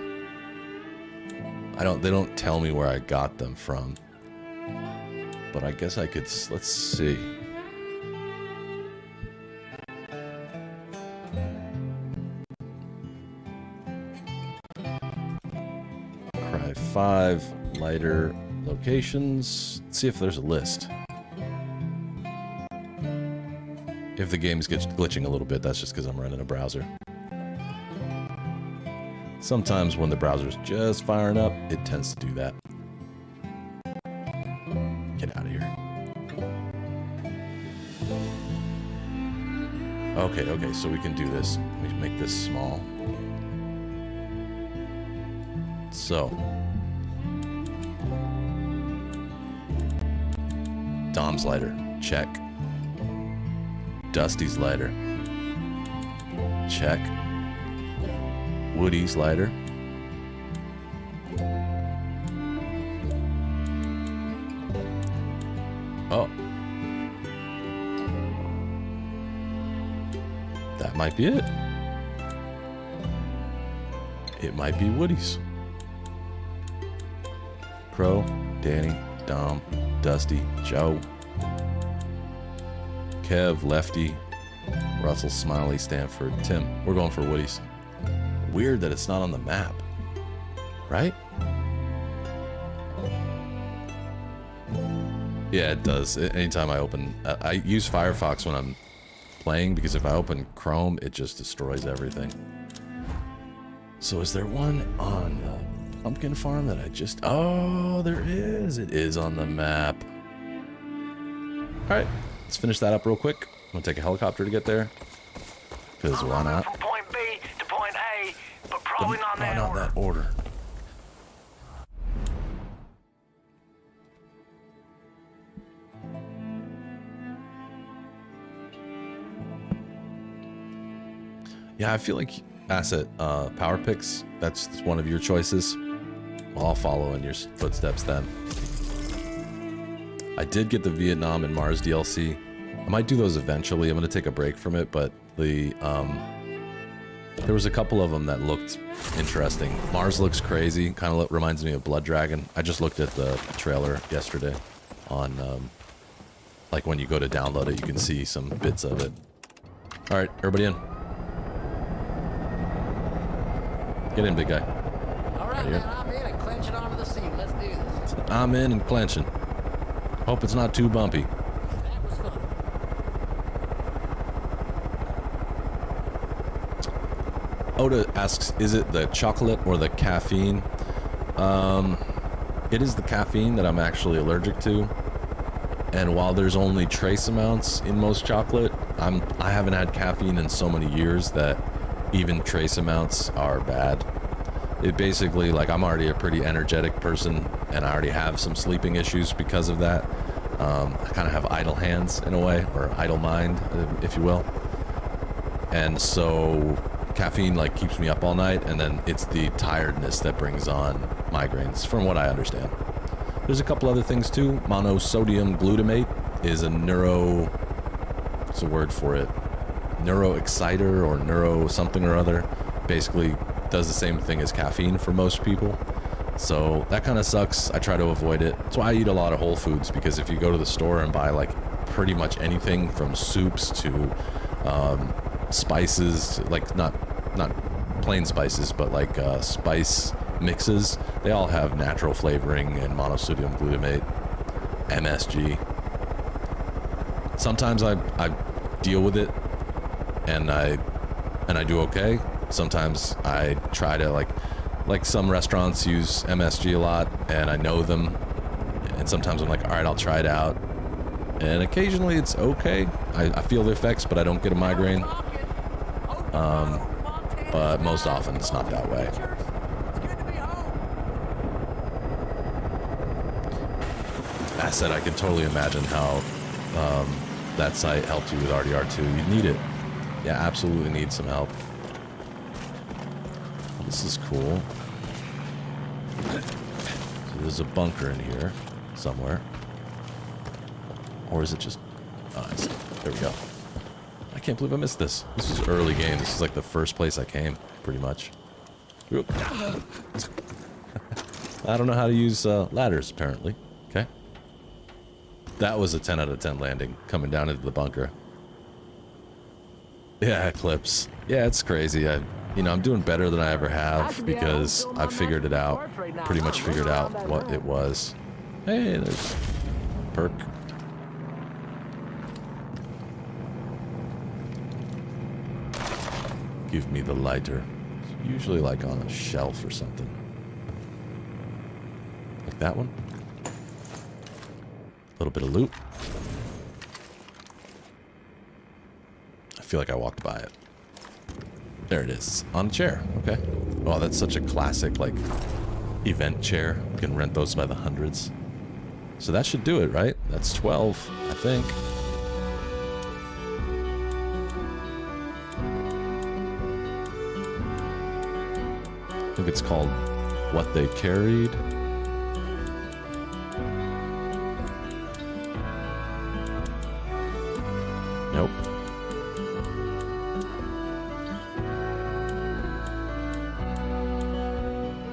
they don't tell me where I got them from. But I guess I could, let's see. Cry 5, lighter locations. Let's see if there's a list. If the game's glitching a little bit, that's just because I'm running a browser. Sometimes when the browser's just firing up, it tends to do that. Get out of here. Okay, so we can do this. Let me make this small. So. Dom's lighter. Check. Dusty's lighter. Check. Woody's lighter. Oh. That might be it. It might be Woody's. Crow, Danny, Dom, Dusty, Joe, Kev, Lefty, Russell, Smiley, Stanford, Tim. We're going for Woody's. Weird that it's not on the map. Right? Yeah, it does. Anytime I open... I use Firefox when I'm playing, because if I open Chrome, it just destroys everything. So is there one on the pumpkin farm that I just... Oh, there is. It is on the map. Alright, let's finish that up real quick. I'm going to take a helicopter to get there. Because why not? From point B to point A, but probably not in that order. Yeah, I feel like asset power picks, that's one of your choices. Well, I'll follow in your footsteps then. I did get the Vietnam and Mars DLC. I might do those eventually. I'm going to take a break from it, but the there was a couple of them that looked interesting. Mars looks crazy, kind of reminds me of Blood Dragon. I just looked at the trailer yesterday on like when you go to download it, you can see some bits of it. All right, everybody in. Get in, big guy. All right, man, I'm in and clenching onto the seat. Let's do this. I'm in and clenching. Hope it's not too bumpy. That was fun. Oda asks, is it the chocolate or the caffeine? It is the caffeine that I'm actually allergic to. And while there's only trace amounts in most chocolate, I haven't had caffeine in so many years that even trace amounts are bad. It basically, like, I'm already a pretty energetic person, and I already have some sleeping issues because of that. I kind of have idle hands in a way, or idle mind, if you will. And so caffeine, like, keeps me up all night, and then it's the tiredness that brings on migraines, from what I understand. There's a couple other things too. Monosodium glutamate is a what's the word for it? Neuroexciter or neuro something or other. Basically does the same thing as caffeine for most people. So that kind of sucks. I try to avoid it. That's why I eat a lot of whole foods, because if you go to the store and buy like pretty much anything from soups to spices, like not plain spices, but like spice mixes, they all have natural flavoring and monosodium glutamate, MSG. Sometimes I deal with it and I do okay. Sometimes I try to like some restaurants use MSG a lot and I know them, and sometimes I'm like, all right, I'll try it out, and occasionally it's okay. I feel the effects, but I don't get a migraine. But most often it's not that way. I said I can totally imagine how that site helped you with RDR2. You need it. Yeah, absolutely need some help. This is cool. So there's a bunker in here somewhere. Or is it just... Oh, I see. There we go. I can't believe I missed this. This was early game. This is like the first place I came, pretty much. I don't know how to use ladders, apparently. Okay. That was a 10 out of 10 landing, coming down into the bunker. Yeah, Eclipse. Yeah, it's crazy. I'm doing better than I ever have because I've figured it out. Pretty much figured out what it was. Hey, there's perk. Give me the lighter. It's usually like on a shelf or something. Like that one. A little bit of loot. I feel like I walked by it. There it is. On a chair. Okay. Oh, that's such a classic, like, event chair. You can rent those by the hundreds. So that should do it, right? That's 12, I think. I think it's called What They Carried. Nope.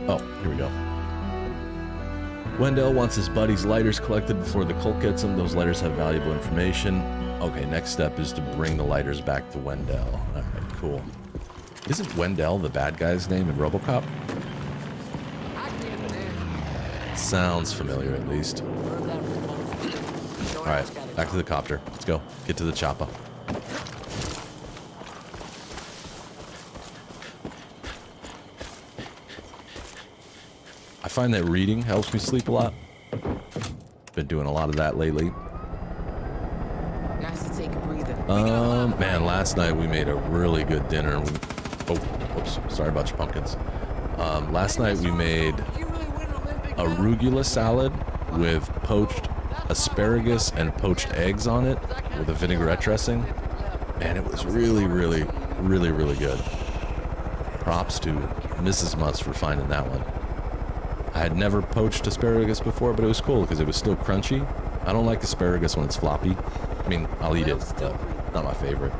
Oh, here we go. Wendell wants his buddy's lighters collected before the cult gets them. Those lighters have valuable information. Okay, next step is to bring the lighters back to Wendell. All right, cool. Isn't Wendell the bad guy's name in Robocop? Sounds familiar, at least. All right, back to the copter. Let's go. Get to the chopper. I find that reading helps me sleep a lot. Been doing a lot of that lately. Nice to take a breather. Man, last night we made a really good dinner. Oh, whoops. Sorry about your pumpkins. Last night we made arugula salad with poached asparagus and poached eggs on it with a vinaigrette dressing. Man, it was really, really, really, really good. Props to Mrs. Mutz for finding that one. I had never poached asparagus before, but it was cool because it was still crunchy. I don't like asparagus when it's floppy. I mean, I'll eat it, but not my favorite.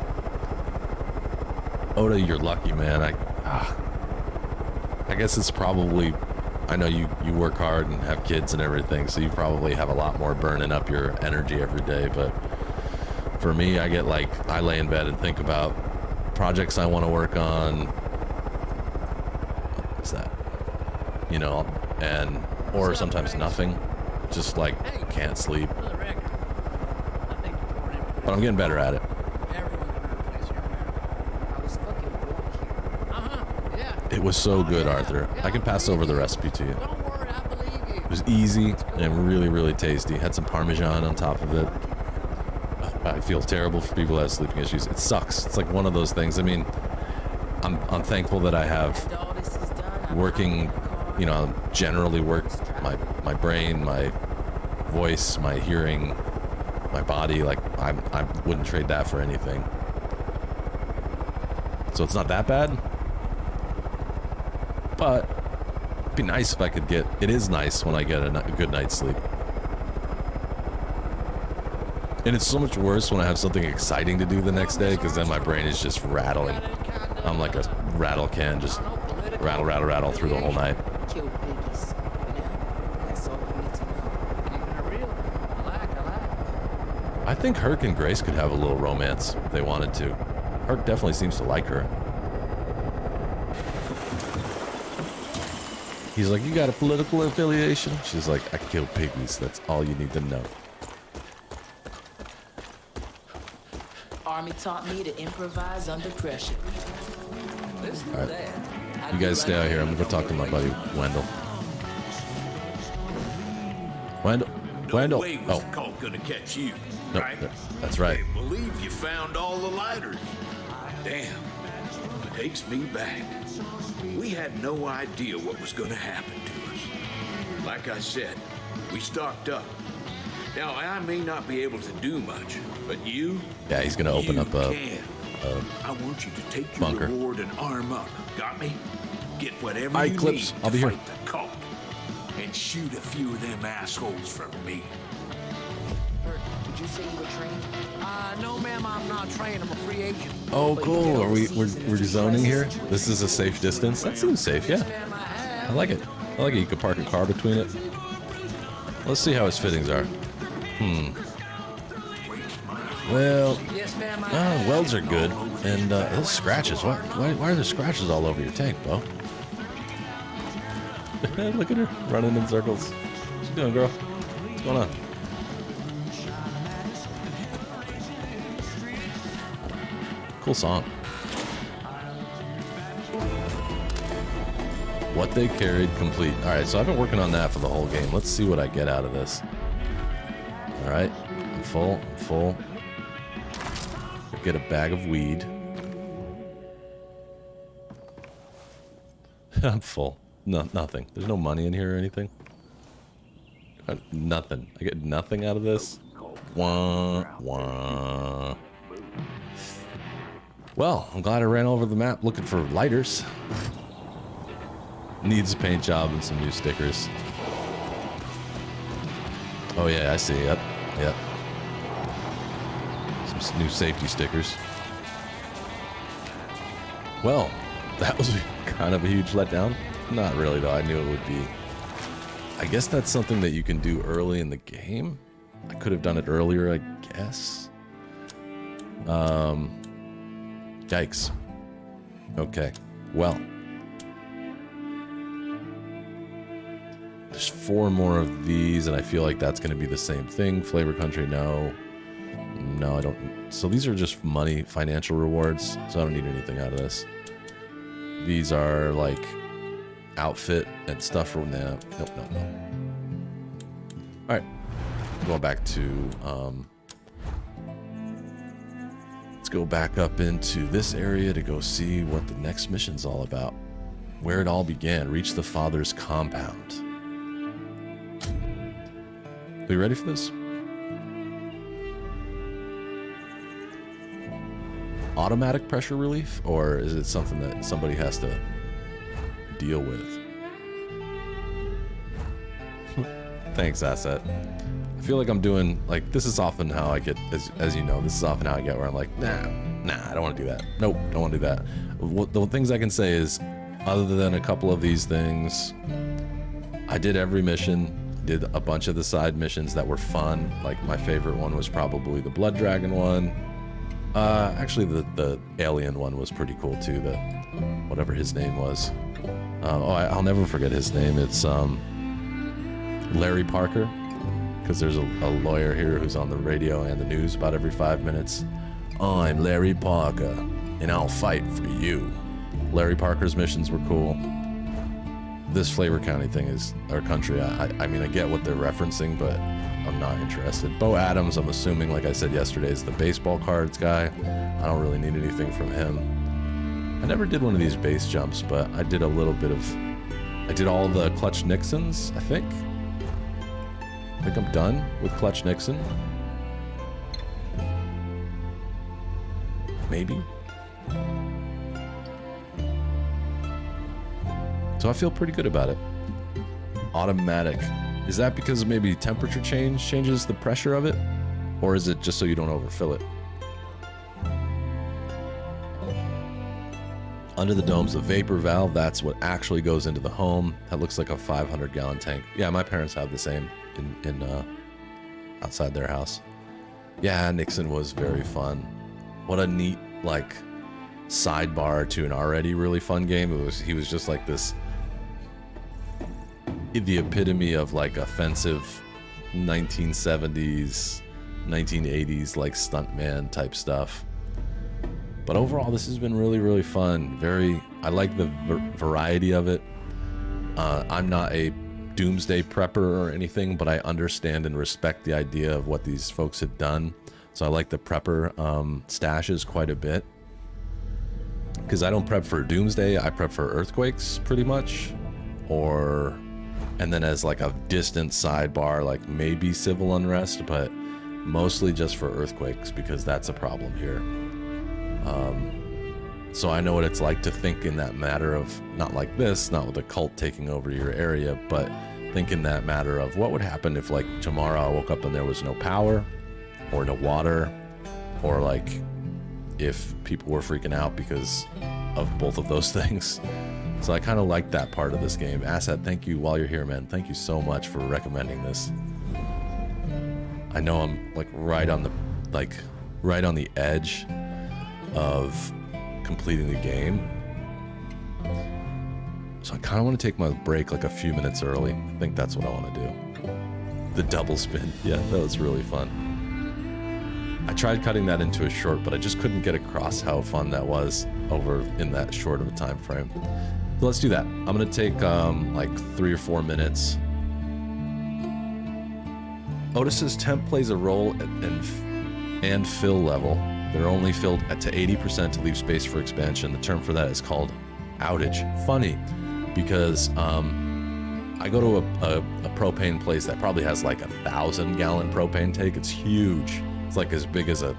Oda, you're lucky, man. I guess it's probably... I know you work hard and have kids and everything, so you probably have a lot more burning up your energy every day, but for me, I get like... I lay in bed and think about projects I want to work on. What's that? You know... and or sometimes nothing, just like can't sleep, but I'm getting better at it. It was so good, Arthur. I can pass over the recipe to you. It was easy and really, really tasty. Had some Parmesan on top of it. I feel terrible for people that have sleeping issues. It sucks. It's like one of those things. I mean, I'm thankful that I have working, you know, generally work my brain, my voice, my hearing, my body. Like I wouldn't trade that for anything. So it's not that bad, but it'd be nice if I could get. It is nice when I get a good night's sleep, and it's so much worse when I have something exciting to do the next day because then my brain is just rattling. I'm like a rattle can, just rattle, rattle, rattle through the whole night. Kill piggies. That's all you need to know. I think Herc and Grace could have a little romance if they wanted to. Herc definitely seems to like her. He's like, you got a political affiliation? She's like, I kill piggies. That's all you need to know. Army taught me to improvise under pressure. All right. You guys stay out here. I'm gonna go talk to my buddy Wendell. Wendell. No way was the cult gonna catch you, right? That's right. I believe you found all the lighters. Damn. Takes me back. We had no idea what was gonna happen to us. Like I said, we stocked up. Now, I may not be able to do much, but you... Yeah, he's gonna open up a I want you to take your bunker. reward and arm up. Got me? Get whatever All right, you Clips, need I'll to be here. fight the cult. And shoot a few of them assholes from me. Did you say you were trained? No, ma'am, I'm not trained. I'm a free agent. Oh, cool. Are we're zoning here? This is a safe distance? That seems safe, yeah. I like it. I like it. You could park a car between it. Let's see how his fittings are. Well, welds are good. And those scratches. Why are there scratches all over your tank, Bo? Look at her running in circles. What you doing, girl? What's going on? Cool song. What They Carried complete. All right, so I've been working on that for the whole game. Let's see what I get out of this. All right, I'm full. I'm full. Get a bag of weed. I'm full. No, nothing. There's no money in here or anything. Nothing. I get nothing out of this. Wah, wah. Well, I'm glad I ran over the map looking for lighters. Needs a paint job and some new stickers. Oh yeah, I see. Yep. Yep. Some new safety stickers. Well, that was kind of a huge letdown. Not really, though. I knew it would be. I guess that's something that you can do early in the game. I could have done it earlier, I guess. Yikes. Okay. Well. There's 4 more of these, and I feel like that's going to be the same thing. Flavor Country, no. No, I don't. So these are just money, financial rewards, so I don't need anything out of this. These are like outfit and stuff from the... Nope. Alright. Going back to... let's go back up into this area to go see what the next mission's all about. Where it all began. Reach the father's compound. Are you ready for this? Automatic pressure relief, or is it something that somebody has to deal with? Thanks, Asset. I feel like I'm doing, like, this is often how I get, as you know, this is often how I get where I'm like, nah, I don't want to do that. Nope, don't want to do that. The things I can say is, other than a couple of these things, I did every mission. Did a bunch of the side missions that were fun. Like, my favorite one was probably the Blood Dragon one. Actually, the alien one was pretty cool too. The whatever his name was. I'll never forget his name. It's Larry Parker, because there's a lawyer here who's on the radio and the news about every 5 minutes. I'm Larry Parker, and I'll fight for you. Larry Parker's missions were cool. This Flavor County thing is, or country, I mean, I get what they're referencing, but I'm not interested. Bo Adams, I'm assuming, like I said yesterday, is the baseball cards guy. I don't really need anything from him. I never did one of these base jumps, but I did a little bit of... I did all the Clutch Nixons, I think. I think I'm done with Clutch Nixon. Maybe. So I feel pretty good about it. Automatic. Is that because maybe temperature changes the pressure of it? Or is it just so you don't overfill it? Under the dome's the vapor valve. That's what actually goes into the home. That looks like a 500-gallon tank. Yeah, my parents have the same in outside their house. Yeah, Nixon was very fun. What a neat, like, sidebar to an already really fun game. He was just like this... the epitome of like offensive 1970s 1980s like stuntman type stuff. But overall this has been really fun. I like the variety of it. I'm not a doomsday prepper or anything, but I understand and respect the idea of what these folks have done. So I like the prepper stashes quite a bit, because I don't prep for doomsday, I prep for earthquakes pretty much, and then as like a distant sidebar, like maybe civil unrest, but mostly just for earthquakes, because that's a problem here. So I know what it's like to think in that matter of, not like this, not with a cult taking over your area, but think in that matter of what would happen if like tomorrow I woke up and there was no power or no water, or like if people were freaking out because of both of those things. So I kind of like that part of this game. Asset, thank you while you're here, man. Thank you so much for recommending this. I know I'm like right on the edge of completing the game. So I kind of want to take my break like a few minutes early. I think that's what I want to do. The double spin. Yeah, that was really fun. I tried cutting that into a short, but I just couldn't get across how fun that was over in that short of a time frame. So let's do that. I'm gonna take like 3 or 4 minutes. Otis's temp plays a role and fill level. They're only filled to 80% to leave space for expansion. The term for that is called outage. Funny. because I go to a propane place that probably has like 1,000-gallon propane tank. It's huge. It's like as big as a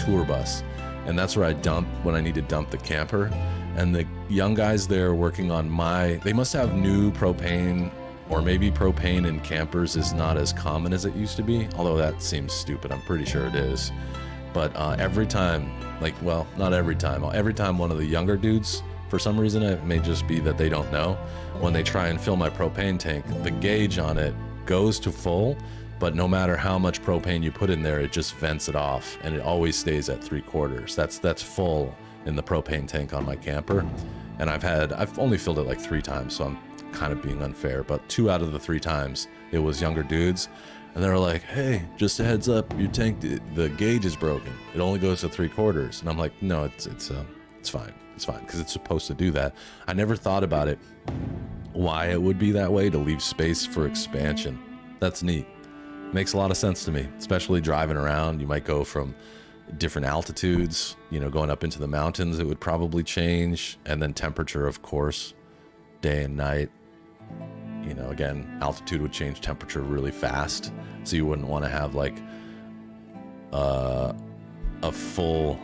tour bus. And that's where I dump when I need to dump the camper. And the young guys there working on they must have new propane, or maybe propane in campers is not as common as it used to be. Although that seems stupid. I'm pretty sure it is. But every time, not every time one of the younger dudes, for some reason, it may just be that they don't know, when they try and fill my propane tank, the gauge on it goes to full, but no matter how much propane you put in there, it just vents it off, and it always stays at 3/4. That's full in the propane tank on my camper. And I've only filled it like 3 times, so I'm kind of being unfair, but 2 out of the 3 times it was younger dudes, and they were like, "Hey, just a heads up, your tank, the gauge is broken. It only goes to 3/4." And I'm like, "No, it's fine. It's fine, because it's supposed to do that." I never thought about it, why it would be that way, to leave space for expansion. That's neat. Makes a lot of sense to me, especially driving around. You might go from different altitudes, going up into the mountains, it would probably change. And then temperature, of course, day and night. Again, altitude would change temperature really fast. So you wouldn't want to have like a full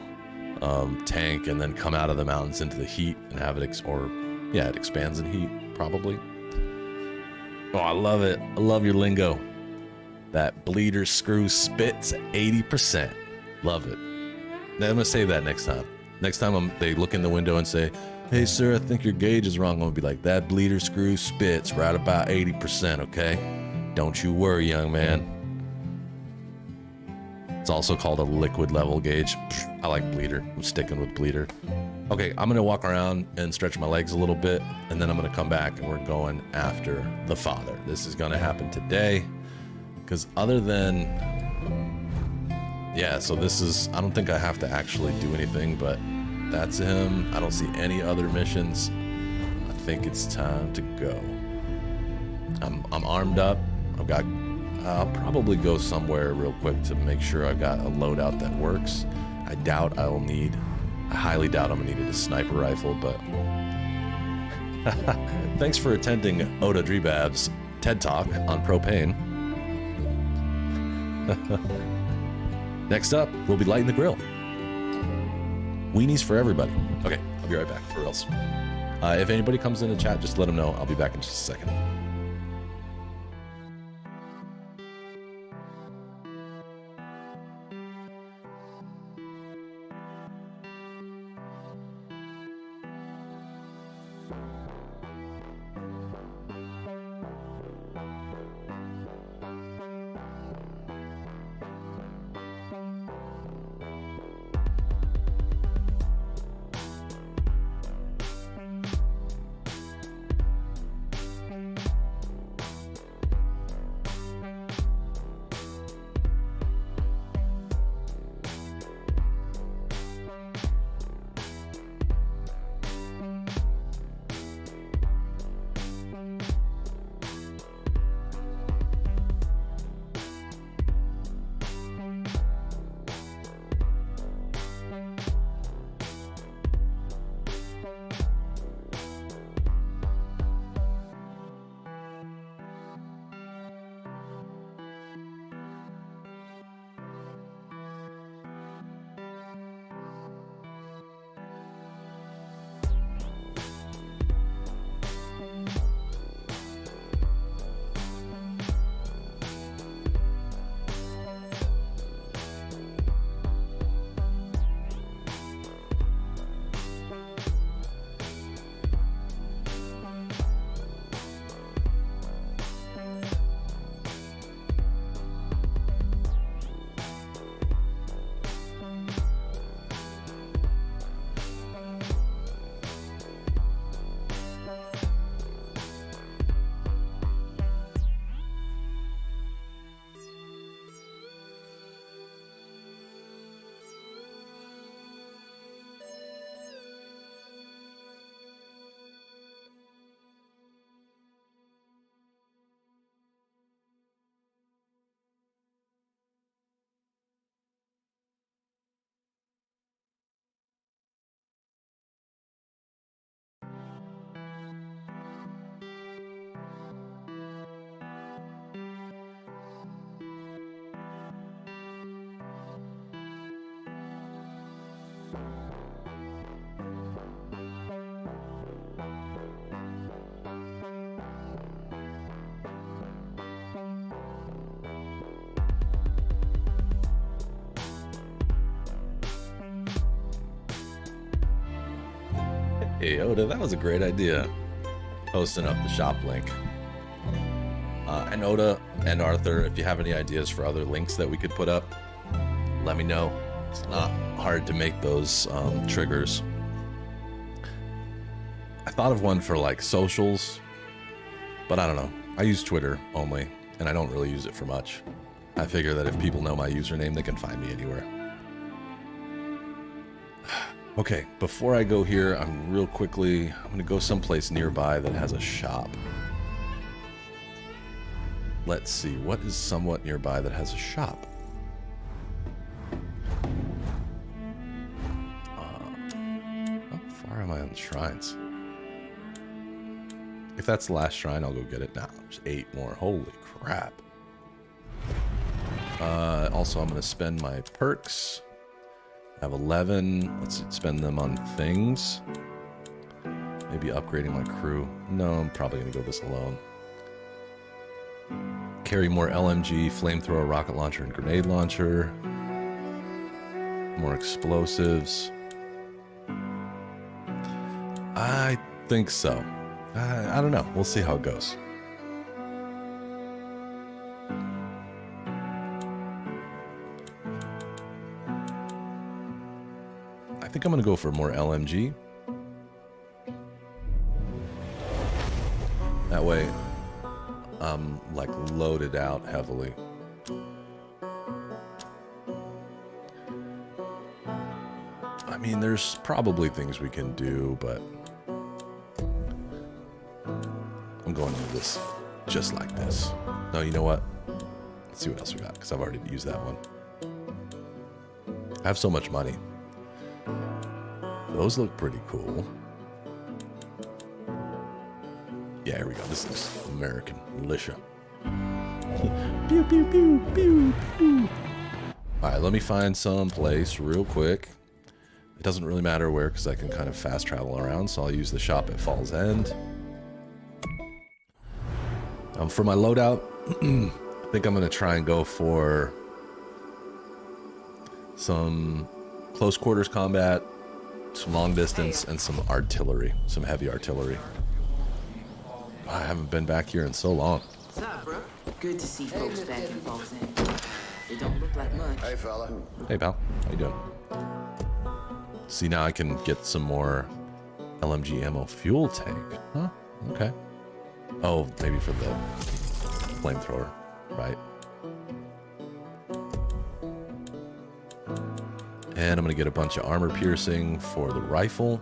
tank and then come out of the mountains into the heat and have it it expands in heat probably. Oh, I love it. I love your lingo. That bleeder screw spits at 80%. Love it. Now, I'm gonna say that next time they look in the window and say, "Hey sir, I think your gauge is wrong," I'm gonna be like, "That bleeder screw spits right about 80%, okay? Don't you worry, young man." It's also called a liquid level gauge. I like bleeder. I'm sticking with bleeder. Okay, I'm gonna walk around and stretch my legs a little bit, and then I'm gonna come back and we're going after the father. This is gonna happen today, because other than, so this is, I don't think I have to actually do anything, but that's him. I don't see any other missions. I think it's time to go. I'm armed up. I'll probably go somewhere real quick to make sure I got a loadout that works. I highly doubt I'm gonna need a sniper rifle, but thanks for attending Oda Drebab's TED Talk on propane. Next up, we'll be lighting the grill. Weenies for everybody. Okay, I'll be right back for reals. If anybody comes in the chat, just let them know. I'll be back in just a second. Hey, Oda, that was a great idea. Posting up the shop link. And Oda and Arthur, if you have any ideas for other links that we could put up, let me know. It's not hard to make those triggers. I thought of one for like socials, but I don't know. I use Twitter only, and I don't really use it for much. I figure that if people know my username, they can find me anywhere. Okay, before I go here, I'm gonna go someplace nearby that has a shop. Let's see, what is somewhat nearby that has a shop? How far am I on the shrines? If that's the last shrine, I'll go get it now. There's 8 more. Holy crap. Also, I'm going to spend my perks. I have 11. Let's spend them on things. Maybe upgrading my crew. No, I'm probably going to go this alone. Carry more LMG, flamethrower, rocket launcher, and grenade launcher. More explosives. I think so. I don't know. We'll see how it goes. I think I'm going to go for more LMG. That way, I'm like loaded out heavily. I mean, there's probably things we can do, but I'm going into this just like this. No, you know what? Let's see what else we got, because I've already used that one. I have so much money. Those look pretty cool. Yeah, here we go. This is American militia. Pew, pew, pew, pew, pew. All right, let me find some place real quick. It doesn't really matter where, because I can kind of fast travel around, so I'll use the shop at Falls End. For my loadout, I think I'm going to try and go for some close quarters combat, some long distance, and some artillery, some heavy artillery. I haven't been back here in so long. What's up, bro? Good to see folks back in Falls End. They don't look like much. Hey, fella. Hey, pal. How you doing? See, now I can get some more LMG ammo fuel tank. Huh? Okay. Oh, maybe for the flamethrower, right? And I'm going to get a bunch of armor piercing for the rifle.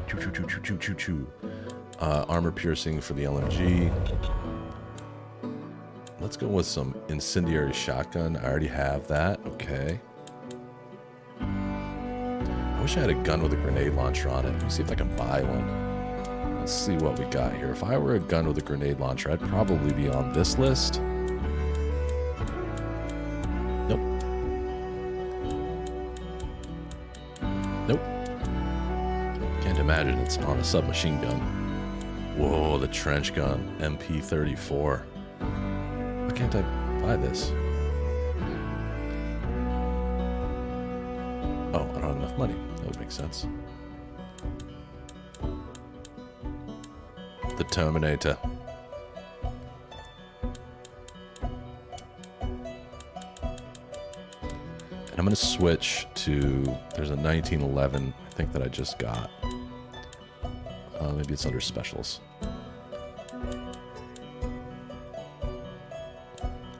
Choo, choo, choo, choo, choo, choo, choo. Armor piercing for the LMG. Let's go with some incendiary shotgun. I already have that. Okay. I wish I had a gun with a grenade launcher on it. Let me see if I can buy one. Let's see what we got here. If I were a gun with a grenade launcher, I'd probably be on this list. Nope. Nope. Can't imagine it's on a submachine gun. Whoa, the trench gun. MP34. Why can't I buy this? Oh, I don't have enough money. That would make sense. The Terminator. And I'm going to switch to, there's a 1911, I think, that I just got. Maybe it's under specials.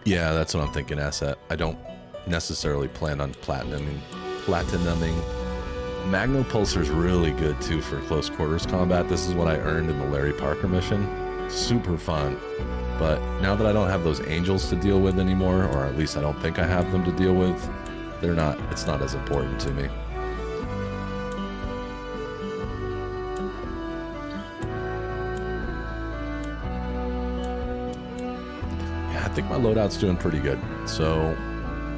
Yeah, that's what I'm thinking, asset. I don't necessarily plan on platinuming. Magno Pulsar's really good too for close quarters combat. This is what I earned in the Larry Parker mission. Super fun. But now that I don't have those angels to deal with anymore, or at least I don't think I have them to deal with, it's not as important to me. Yeah, I think my loadout's doing pretty good. So,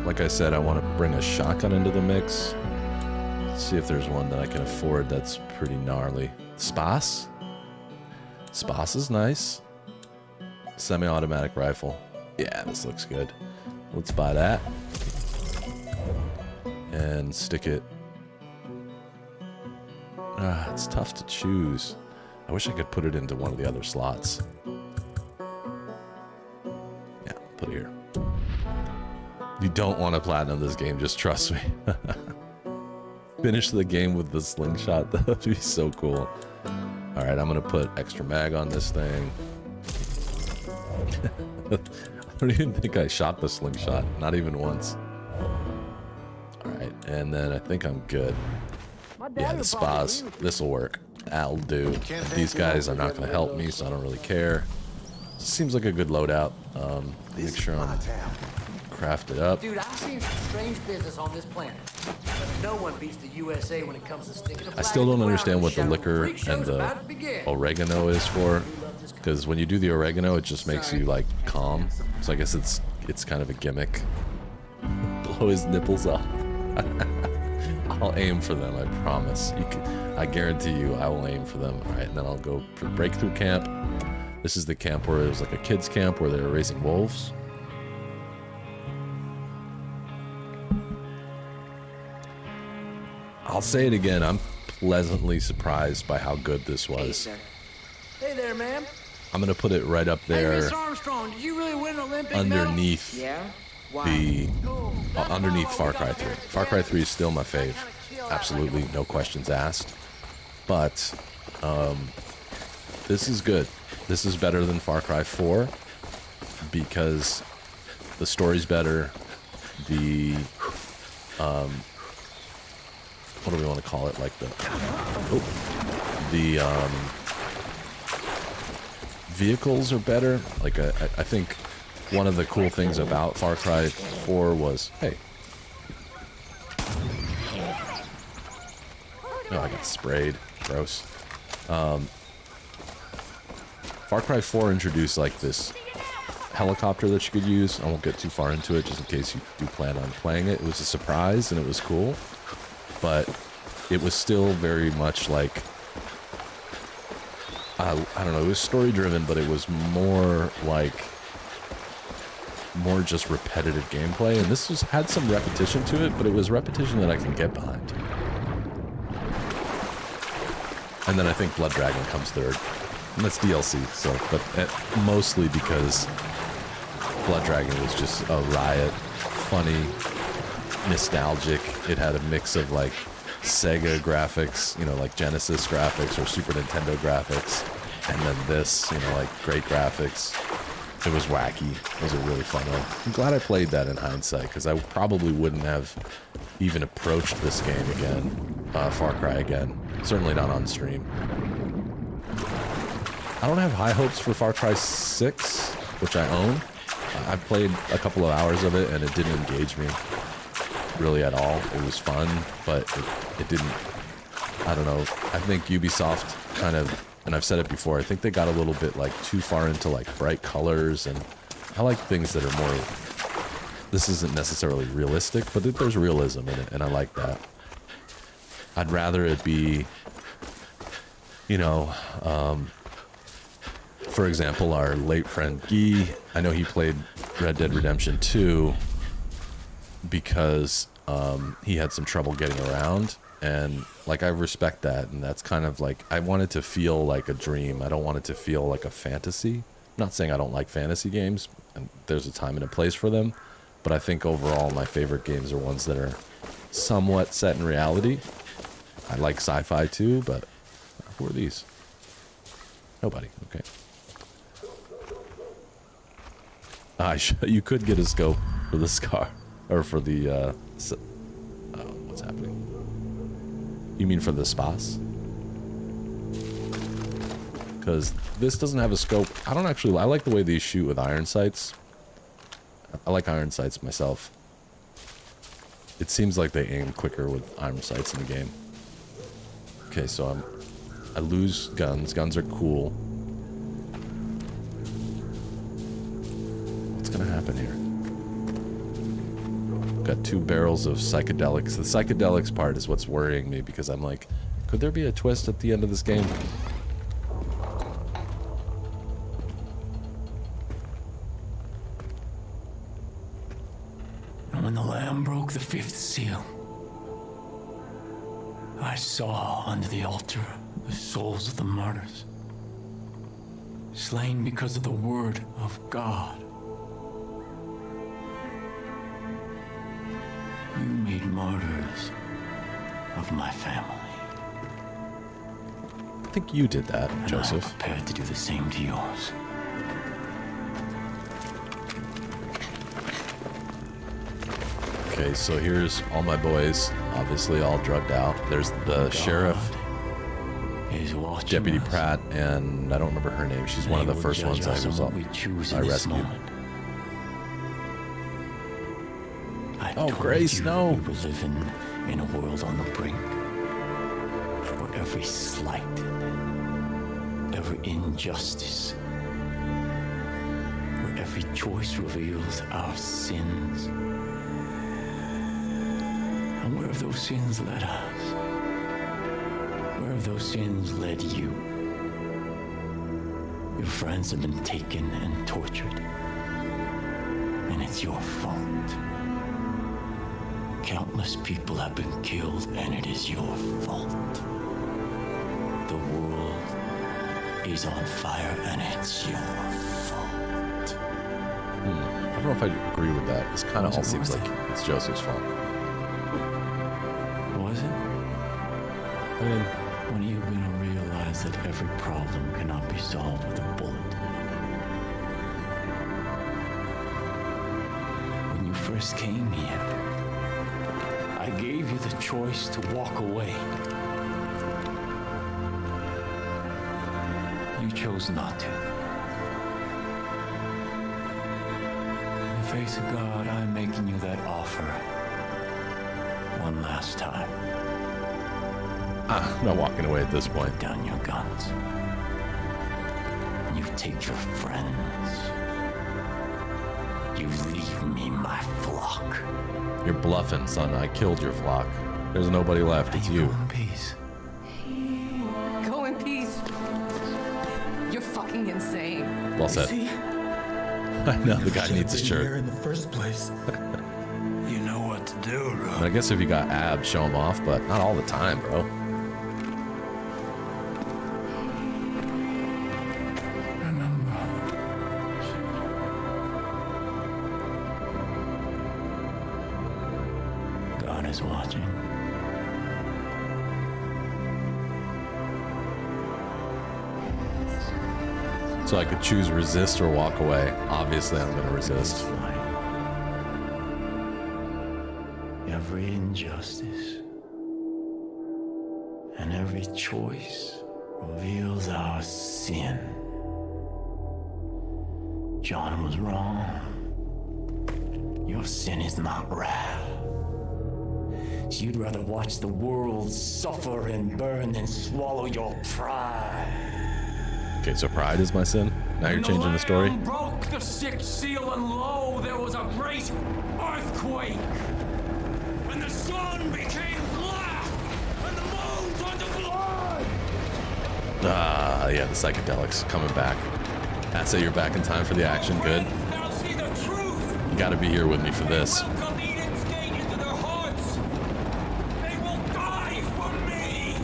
like I said, I want to bring a shotgun into the mix. See if there's one that I can afford that's pretty gnarly. Spas? Spas is nice. Semi-automatic rifle. Yeah, this looks good. Let's buy that. And stick it It's tough to choose. I wish I could put it into one of the other slots. Yeah, put it here. You don't want to platinum this game, just trust me. Finish the game with the slingshot. That would be so cool. Alright, I'm going to put extra mag on this thing. I don't even think I shot the slingshot. Not even once. Alright, and then I think I'm good. Yeah, the spas. This will work. That'll do. These guys are not going to help me, so I don't really care. Seems like a good loadout. Make sure I'm crafted up. Dude, I've seen some strange business on this planet, but no one beats the USA when it comes to sticking a flag. I still don't understand what the in liquor and the oregano is for, because when you do the oregano, it just makes you like calm. So I guess it's kind of a gimmick. Blow his nipples off. I'll aim for them, I promise. I guarantee you I will aim for them. Alright, and then I'll go breakthrough camp. This is the camp where it was like a kids camp where they were raising wolves. I'll say it again, I'm pleasantly surprised by how good this was. Hey there, ma'am. I'm gonna put it right up there. Hey, Miss Armstrong, did you really win an Olympic underneath medal? Yeah? the underneath Far Cry 3. Far Cry 3 is still my fave. Absolutely, no questions asked. But this is good. This is better than Far Cry 4 because the story's better. The what do we want to call it? Like the vehicles are better. Like I think one of the cool things about Far Cry 4 was, hey. Oh, I got sprayed. Gross. Far Cry 4 introduced like this helicopter that you could use. I won't get too far into it just in case you do plan on playing it. It was a surprise and it was cool. But it was still very much like, I don't know, it was story driven, but it was more just repetitive gameplay. And this had some repetition to it, but it was repetition that I can get behind. And then I think Blood Dragon comes third. And that's DLC, so, but mostly because Blood Dragon was just a riot, funny, nostalgic. It had a mix of like Sega graphics, you know, like Genesis graphics or Super Nintendo graphics, and then this, you know, like great graphics. It was wacky. It was a really fun one. I'm glad I played that in hindsight, because I probably wouldn't have even approached this game again, Far Cry again. Certainly not on stream. I don't have high hopes for Far Cry 6, which I own. I played a couple of hours of it, and it didn't engage me really at all. It was fun, but it didn't, I don't know. I think Ubisoft kind of, and I've said it before, I think they got a little bit like too far into like bright colors, and I like things that are more, this isn't necessarily realistic, but there's realism in it, and I like that. I'd rather it be, you know, for example, our late friend Guy, I know he played Red Dead Redemption 2 because he had some trouble getting around, and like I respect that, and that's kind of like, I want it to feel like a dream. I don't want it to feel like a fantasy. I'm not saying I don't like fantasy games, and there's a time and a place for them, but I think overall my favorite games are ones that are somewhat set in reality. I like sci-fi too, but who are these? Nobody. Okay. You could get a scope for the scar, or for the, what's happening? You mean for the spas? Because this doesn't have a scope. I like the way these shoot with iron sights. I like iron sights myself. It seems like they aim quicker with iron sights in the game. Okay, so I lose guns. Guns are cool. What's gonna happen here? Got 2 barrels of psychedelics. The psychedelics part is what's worrying me, because I'm like, could there be a twist at the end of this game? And when the Lamb broke the 5th seal, I saw under the altar the souls of the martyrs, slain because of the word of God. You made martyrs of my family. I think you did that, And Joseph. I'm prepared to do the same to yours. Okay, so here's all my boys, obviously all drugged out. There's the sheriff, Deputy Pratt, and I don't remember her name. She's one of the first ones I rescued. Oh, Grace, no! We were living in a world on the brink, where every slight, every injustice, where every choice reveals our sins. And where have those sins led us? Where have those sins led you? Your friends have been taken and tortured, and it's your fault. Countless people have been killed, and it is your fault. The world is on fire, and it's your fault. I don't know if I agree with that. This kind of all seems like it's Joseph's fault. Was it? I mean, when are you gonna realize that every problem cannot be solved with a bullet? When you first came here, I gave you the choice to walk away. You chose not to. In the face of God, I'm making you that offer one last time. I'm not walking away at this point. Put down your guns. You take your friends. You leave me my flock. You're bluffing, son. I killed your flock. There's nobody left. It's you. Go in peace. Go in peace. You're fucking insane. Well said. I know the guy needs a shirt. In the first place. You know what to do, I Rob. mean, I guess if you got abs, show them off, but not all the time, bro. God is watching. So I could choose resist or walk away. Obviously, I'm going to resist. Every injustice and every choice reveals our sin. John was wrong. Your sin is not wrath. So you'd rather watch the world suffer and burn than swallow your pride. Okay, so pride is my sin? Now you're changing the story? Broke the sixth seal, and lo, there was a great earthquake. And the sun became black, and the moon turned to blood. Ah, yeah, the psychedelics coming back. Asset, you're back in time for the action. Good. Now see the truth. You gotta be here with me for this. Welcome Eden's gate into their hearts. They will die for me.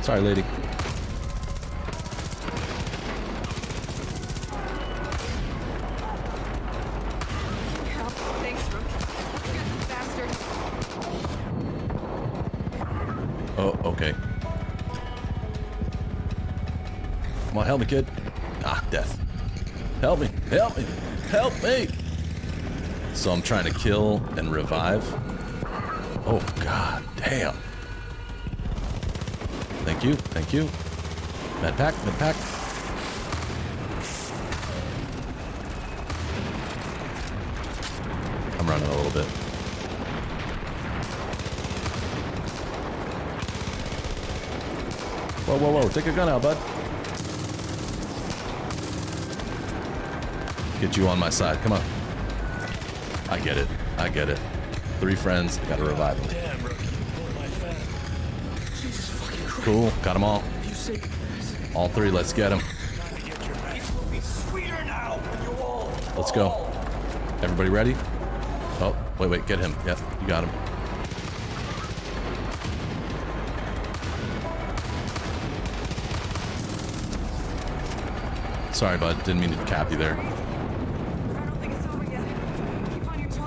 Sorry, lady. Thanks, Rookie. You bastard. Oh, okay. Come on, help me, kid. Ah, death. Help me, help me, help me. So I'm trying to kill and revive. Oh, god damn. Thank you, thank you. Med pack, med pack. I'm running a little bit. Whoa, whoa, whoa. Take a gun out, bud. Get you on my side. Come on. I get it. I get it. 3 friends. Gotta revive them. Damn, Rookie. My fan. Jesus fucking Christ. Cool. Got them all. You say All 3. Let's get them. life will be sweeter now when you all. Let's go. Everybody ready? Oh, wait, wait. Get him. Yep. You got him. Sorry, bud. Didn't mean to cap you there.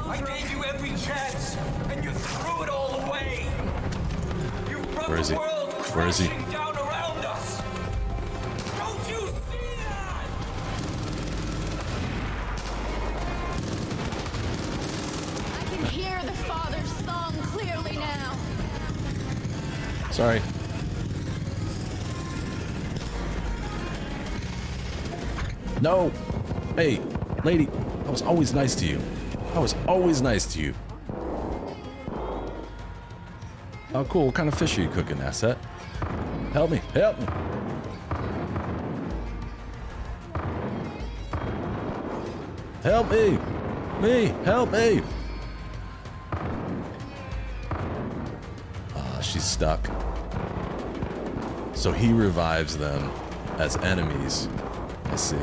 I gave you every chance, and you threw it all away. You brought Where is he? the world Where is he? crashing down around us. Don't you see that? I can hear the Father's song clearly now. Sorry. No. Hey, lady. I was always nice to you. I was always nice to you. Oh, cool. What kind of fish are you cooking, asset? Help me. Help me. Help me. Help me. She's stuck. So he revives them as enemies. I see.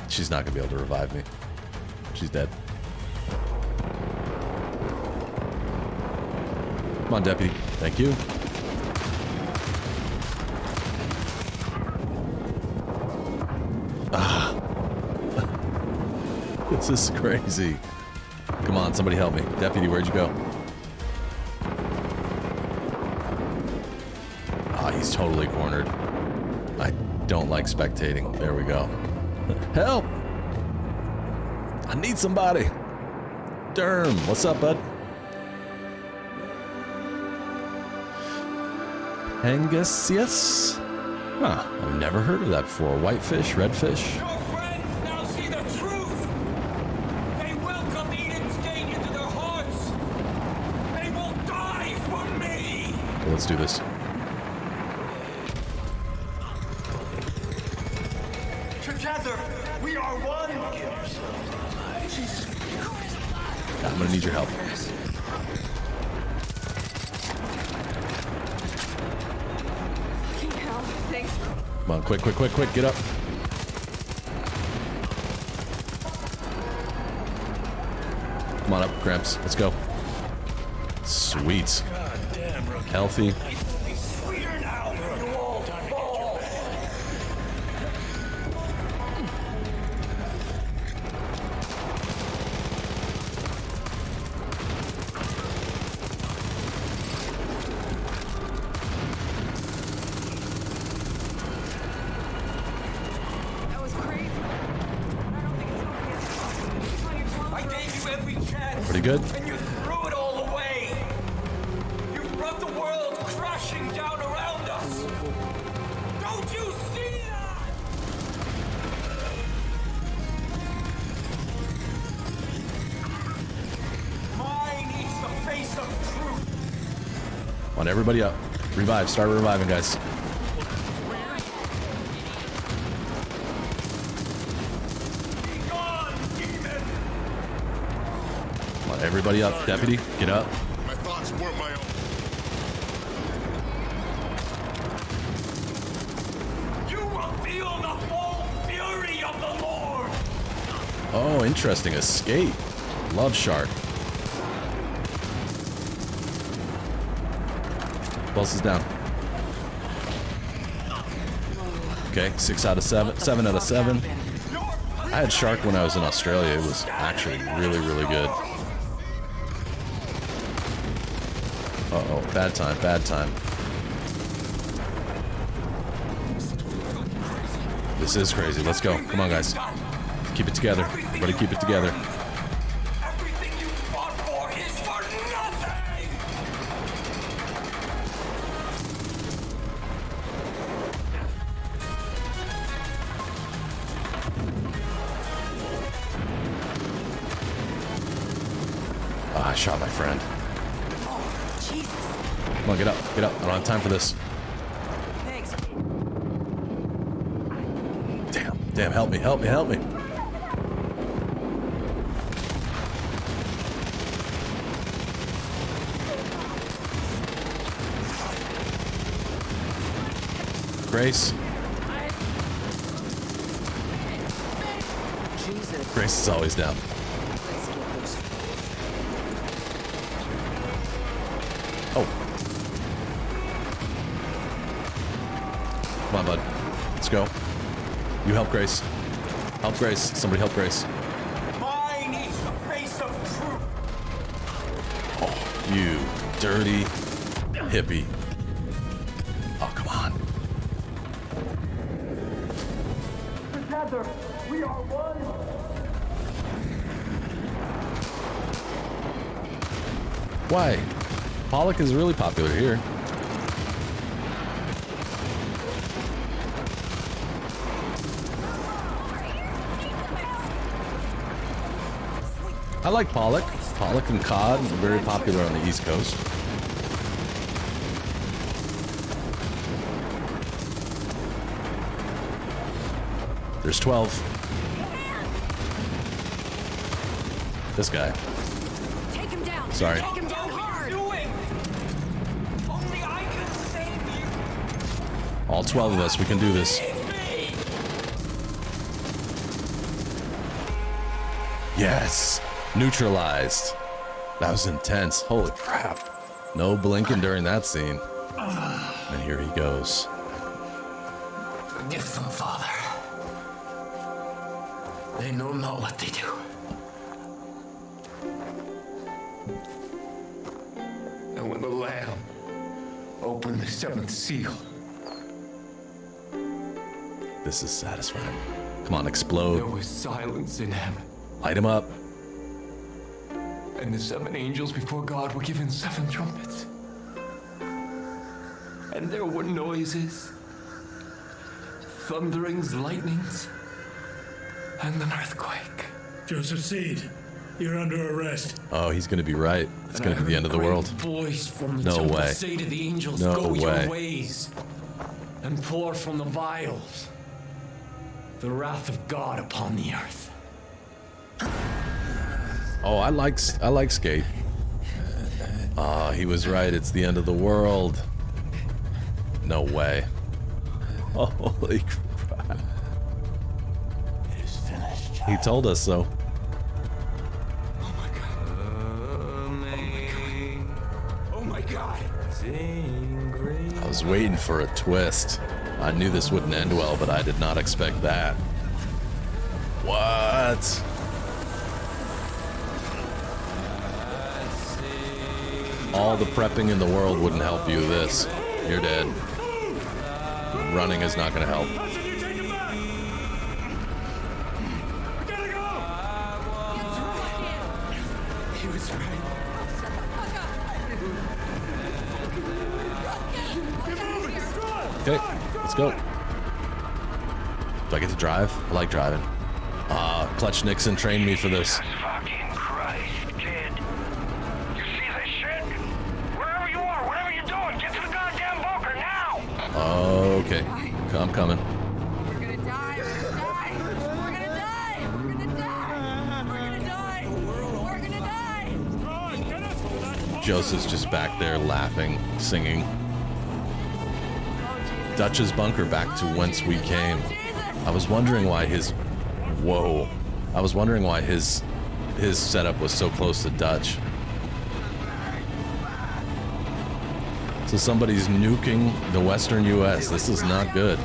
She's not gonna be able to revive me. She's dead. Come on, deputy. Thank you. Ah. This is crazy. Come on, somebody help me. Deputy, where'd you go? Ah, he's totally cornered. I don't like spectating. There we go. Help! I need somebody. Derm, what's up, bud? Pangasius? Huh, I've never heard of that before. Whitefish, redfish. Your friends now see the truth. They welcome Eden's gate into their hearts. They will die for me. Okay, let's do this. Together, we are one. I'm gonna need your help. Fucking hell. Thanks. Come on, quick, get up. Come on up, Gramps. Let's go. Sweet. Healthy. That was crazy. I don't think it's okay. Keep on your toes. I gave you every chance. Pretty good. And you threw it all away. You brought the world crashing down around us. Don't you see that? Mine is the face of truth. Come on, everybody up. Revive. Start reviving, guys. Be gone, demon. Come on, everybody up. Deputy, get up. My thoughts weren't my own. You will feel the full fury of the Lord. Oh, interesting. Escape. Love shark. Pulse is down. Okay, 6 out of 7. 7 out of 7. I had shark when I was in Australia. It was actually really, really good. Uh-oh, bad time, bad time. This is crazy. Let's go. Come on, guys. Keep it together. Everybody keep it together. Everything you fought for is for nothing. Ah, I shot my friend. Oh, Jesus. Come on, get up, get up. I don't have time for this. Thanks. Damn, help me, help me, help me. Grace. Jesus. Grace is always down. Let's get those. Oh. Come on, bud. Let's go. You help Grace. Help Grace. Somebody help Grace. Mine is the face of truth. Oh, you dirty hippie. Oh, come on. Together, we are one. Why? Pollock is really popular here. I like Pollock. Pollock and cod are very popular on the East Coast. There's 12. This guy. Take him down. Sorry. Take him down hard. Only I can save you. All 12 of us, we can do this. Yes. Neutralized. That was intense. Holy crap. No blinking during that scene. And here he goes. Forgive them, Father. They know not what they do. And when the Lamb opened the seventh seal, This is satisfying. Come on, there explode. was silence in heaven. Light him up. And the 7 angels before God were given 7 trumpets. And there were noises, thunderings, lightnings, and an earthquake. Joseph Seed, you're under arrest. Oh, he's gonna be right. It's And gonna I be the heard end a of the great world. voice from the No temple way. say to the angels, No go way. your ways and pour from the vials the wrath of God upon the earth. Oh, I like Skate. Ah, he was right. It's the end of the world. No way. Holy crap. It is finished. He told us so. Oh my God. Oh my God. I was waiting for a twist. I knew this wouldn't end well, but I did not expect that. What? All the prepping in the world wouldn't help you this. You're dead. Running is not going to help. He was right. Okay, let's go. Do I get to drive? I like driving. Clutch Nixon trained me for this. Fucking Christ, kid. You see this shit? Wherever you are, whatever you're doing, get to the goddamn bunker now! Okay, I'm coming. We're gonna die. We're gonna die. We're gonna die. We're gonna die. We're gonna die. We're gonna die. Joseph's just back there laughing, singing. Dutch's bunker back to whence we came. I was wondering why his... Whoa. I was wondering why his setup was so close to Dutch. So somebody's nuking the western U.S. This is not good.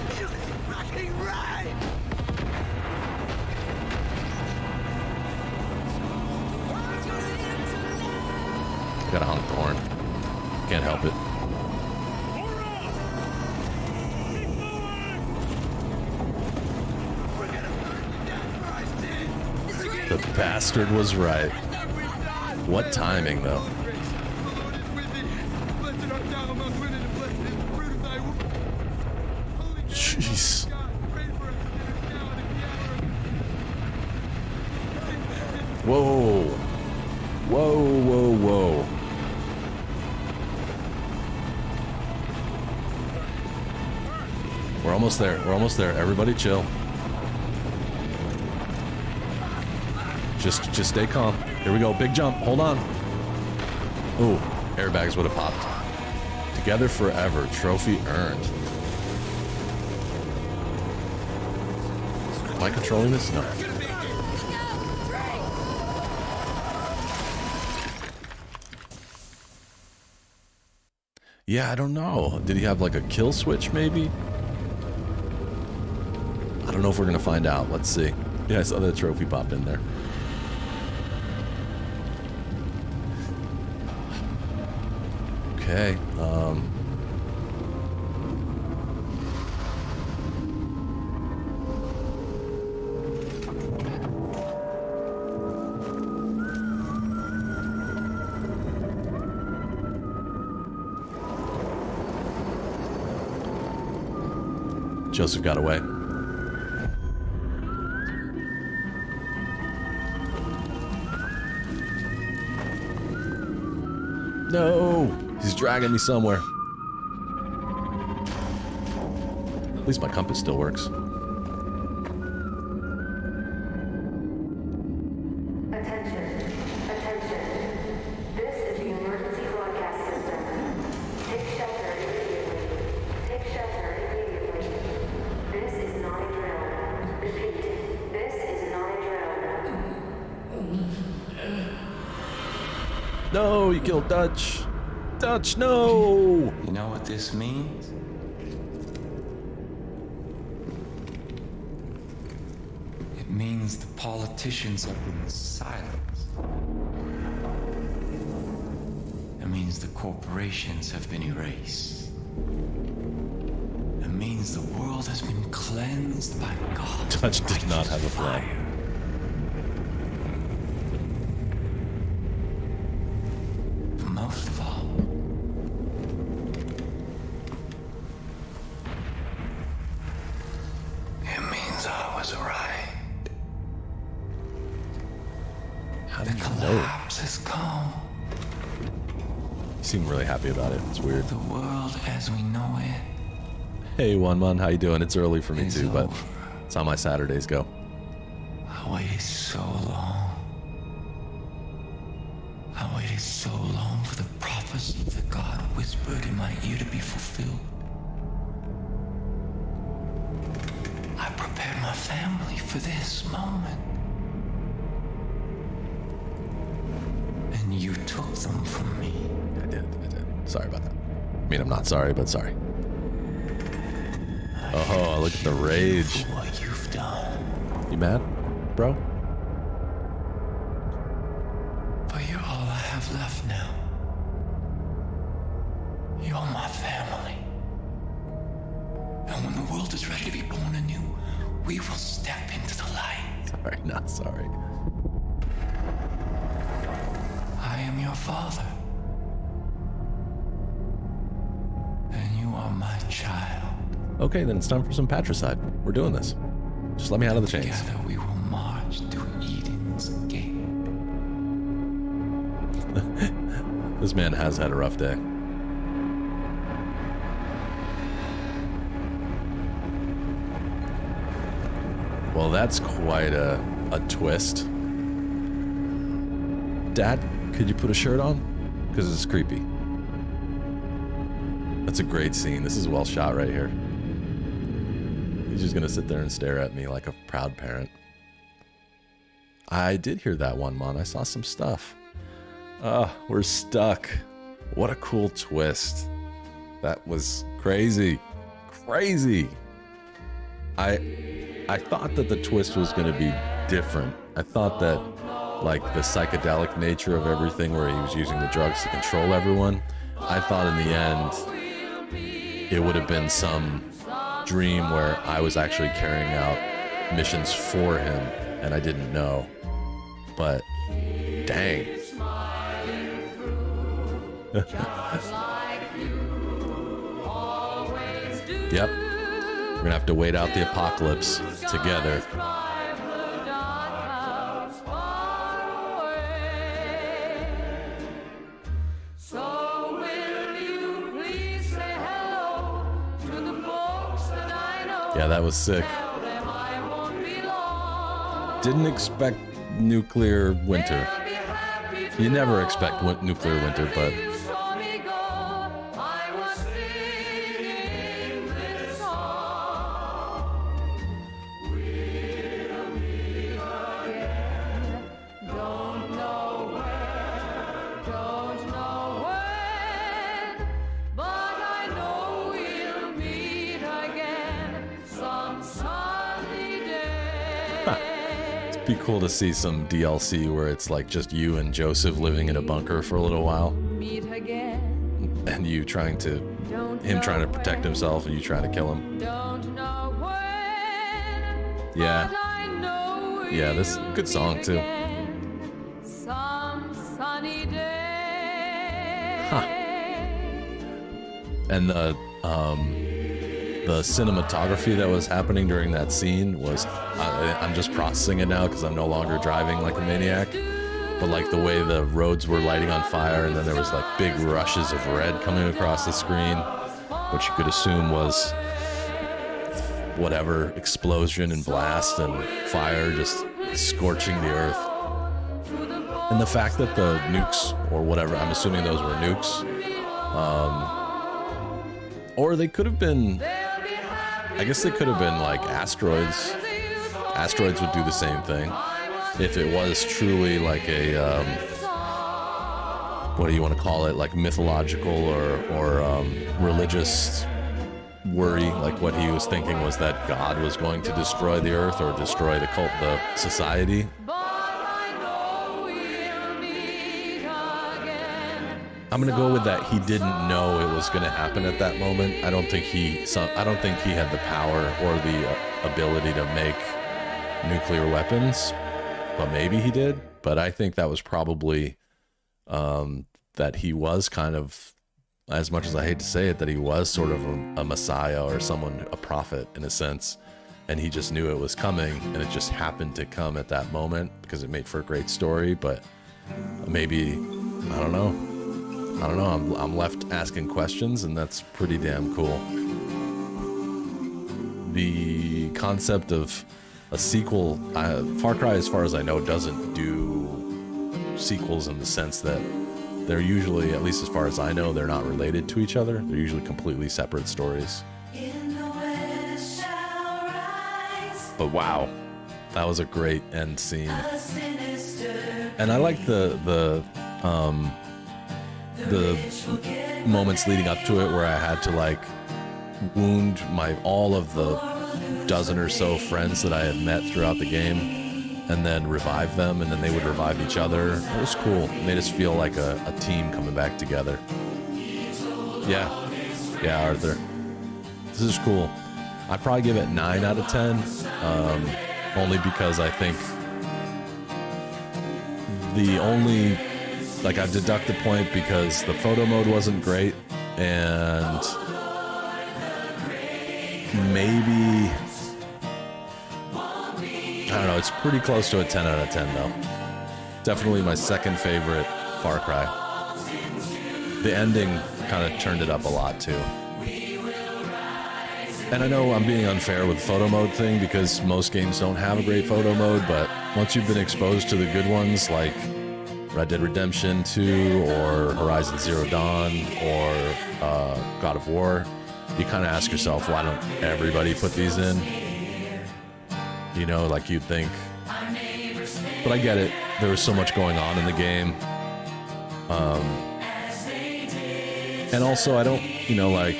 Gotta honk the horn. Can't help it. The bastard was right. What timing, though? Jeez. Whoa. Whoa, whoa, whoa. We're almost there. We're almost there. Everybody chill. Just stay calm. Here we go. Big jump. Hold on. Ooh, airbags would have popped. Together forever. Trophy earned. Am I controlling this? No. Yeah, I don't know. Did he have like a kill switch maybe? know if we're gonna find out. Let's see. Yeah, I saw that trophy pop in there. Okay. Joseph got away. No! He's dragging me somewhere. At least my compass still works. Attention. This is the emergency broadcast system. Take shelter immediately. This is not a drill. Repeat. This is not a drill. No, you killed Dutch. Dutch, no! You know what this means? It means the politicians have been silenced. It means the corporations have been erased. It means the world has been cleansed by God. Dutch did not have a plan. But most of all, it means I was right. How did the you know? collapse has come. You seem really happy about it. It's weird. The world as we know it. Hey, One Man, how you doing? It's early for me too, but it's how my Saturdays go. I waited so long. I waited so long for the prophecy that God whispered in my ear to be fulfilled. I prepared my family for this moment. And you took them from me. I did. Sorry about that. I mean, I'm not sorry, but sorry. Oh, look at the rage. For what you've done. You mad, bro? But you're all I have left now. You're my family. And when the world is ready to be born anew, we will step into the light. Sorry, not sorry. I am your father. And you are my child. Okay, then it's time for some patricide. We're doing this. Just let me out of the chains. Together we will march to Eden's gate. This man has had a rough day. Well, that's quite a twist. Dad, could you put a shirt on? Because it's creepy. That's a great scene. This is well shot right here. He's just gonna sit there and stare at me like a proud parent. I did hear that one, Mon. I saw some stuff. We're stuck. What a cool twist. That was crazy. Crazy. I thought that the twist was gonna be different. I thought that like the psychedelic nature of everything where he was using the drugs to control everyone. I thought in the end it would have been some dream where I was actually carrying out missions for him and I didn't know. But dang. Yep. We're gonna have to wait out the apocalypse together. Yeah, that was sick. Didn't expect nuclear winter. You never expect nuclear winter, but Be cool to see some DLC where it's like just you and Joseph living in a bunker for a little while, and you trying to, him trying to protect himself and you trying to kill him. Yeah. Yeah, this is a good song too. Huh. And the cinematography that was happening during that scene was, I'm just processing it now because I'm no longer driving like a maniac, but like the way the roads were lighting on fire and then there was like big rushes of red coming across the screen, which you could assume was whatever explosion and blast and fire just scorching the earth. And the fact that the nukes or whatever, I'm assuming those were nukes, or they could have been, I guess they could have been like asteroids. Asteroids would do the same thing. If it was truly like a, what do you want to call it? Like mythological or religious worry. Like what he was thinking was that God was going to destroy the earth or destroy the society. I'm gonna go with that. He didn't know it was gonna happen at that moment. I don't think he had the power or the ability to make nuclear weapons, but maybe he did. But I think that was probably that he was kind of, as much as I hate to say it, that he was sort of a messiah or someone, a prophet in a sense, and he just knew it was coming, and it just happened to come at that moment because it made for a great story. But maybe, I don't know. I'm left asking questions, and that's pretty damn cool. The concept of a sequel, Far Cry, as far as I know, doesn't do sequels in the sense that they're usually, at least as far as I know, they're not related to each other. They're usually completely separate stories. But wow, that was a great end scene. And I like the moments leading up to it where I had to like wound all of the dozen or so friends that I had met throughout the game and then revive them, and then they would revive each other. It was cool. It made us feel like a team coming back together. Yeah, Arthur. This is cool. I'd probably give it 9 out of 10, only because I think I deduct the point because the photo mode wasn't great, and maybe, I don't know, it's pretty close to a 10 out of 10 though. Definitely my second favorite Far Cry. The ending kind of turned it up a lot too. And I know I'm being unfair with the photo mode thing because most games don't have a great photo mode, but once you've been exposed to the good ones like Red Dead Redemption 2 or Horizon Zero Dawn or God of War, you kind of ask yourself, why don't everybody put these in? You know, like you'd think. But I get it. There was so much going on in the game. And also, I don't, like,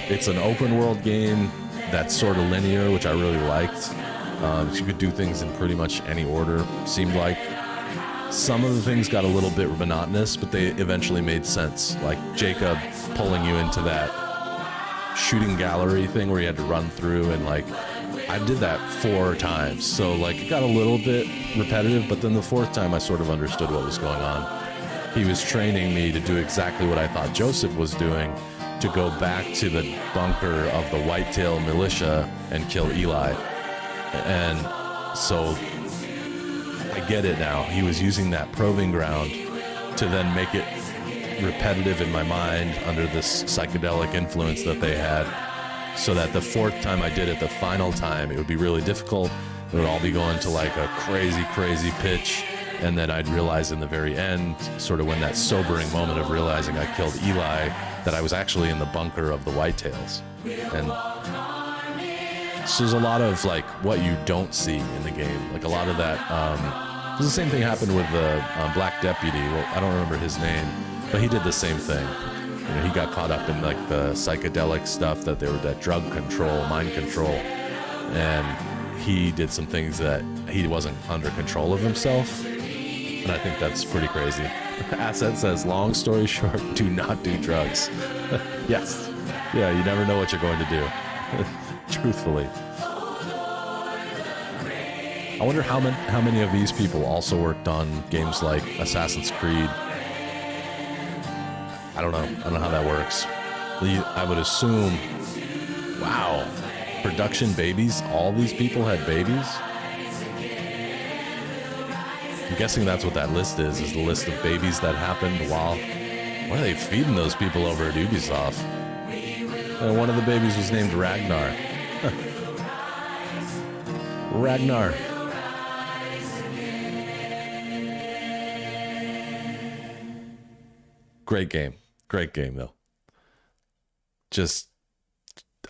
it's an open world game that's sort of linear, which I really liked. You could do things in pretty much any order, seemed like. Some of the things got a little bit monotonous, but they eventually made sense. Like Jacob pulling you into that shooting gallery thing where you had to run through, and like I did that 4 times. So like it got a little bit repetitive, but then the 4th time I sort of understood what was going on. He was training me to do exactly what I thought Joseph was doing, to go back to the bunker of the Whitetail militia and kill Eli. And so I get it now. He was using that proving ground to then make it repetitive in my mind under this psychedelic influence that they had, so that the 4th time I did it, the final time, it would be really difficult. It would all be going to like a crazy, crazy pitch. And then I'd realize in the very end, sort of when that sobering moment of realizing I killed Eli, that I was actually in the bunker of the Whitetails. And so there's a lot of like what you don't see in the game. Like a lot of that, the same thing happened with the Black Deputy. Well, I don't remember his name, but he did the same thing. He got caught up in like the psychedelic stuff, that drug control, mind control. And he did some things that he wasn't under control of himself. And I think that's pretty crazy. Asset says, long story short, do not do drugs. Yes. Yeah, you never know what you're going to do. Truthfully. I wonder how many of these people also worked on games like Assassin's Creed. I don't know how that works. I would assume, wow, production babies? All these people had babies? I'm guessing that's what that list is the list of babies that happened while... Why are they feeding those people over at Ubisoft? And one of the babies was named Ragnar. Ragnar. Great game, though. Just,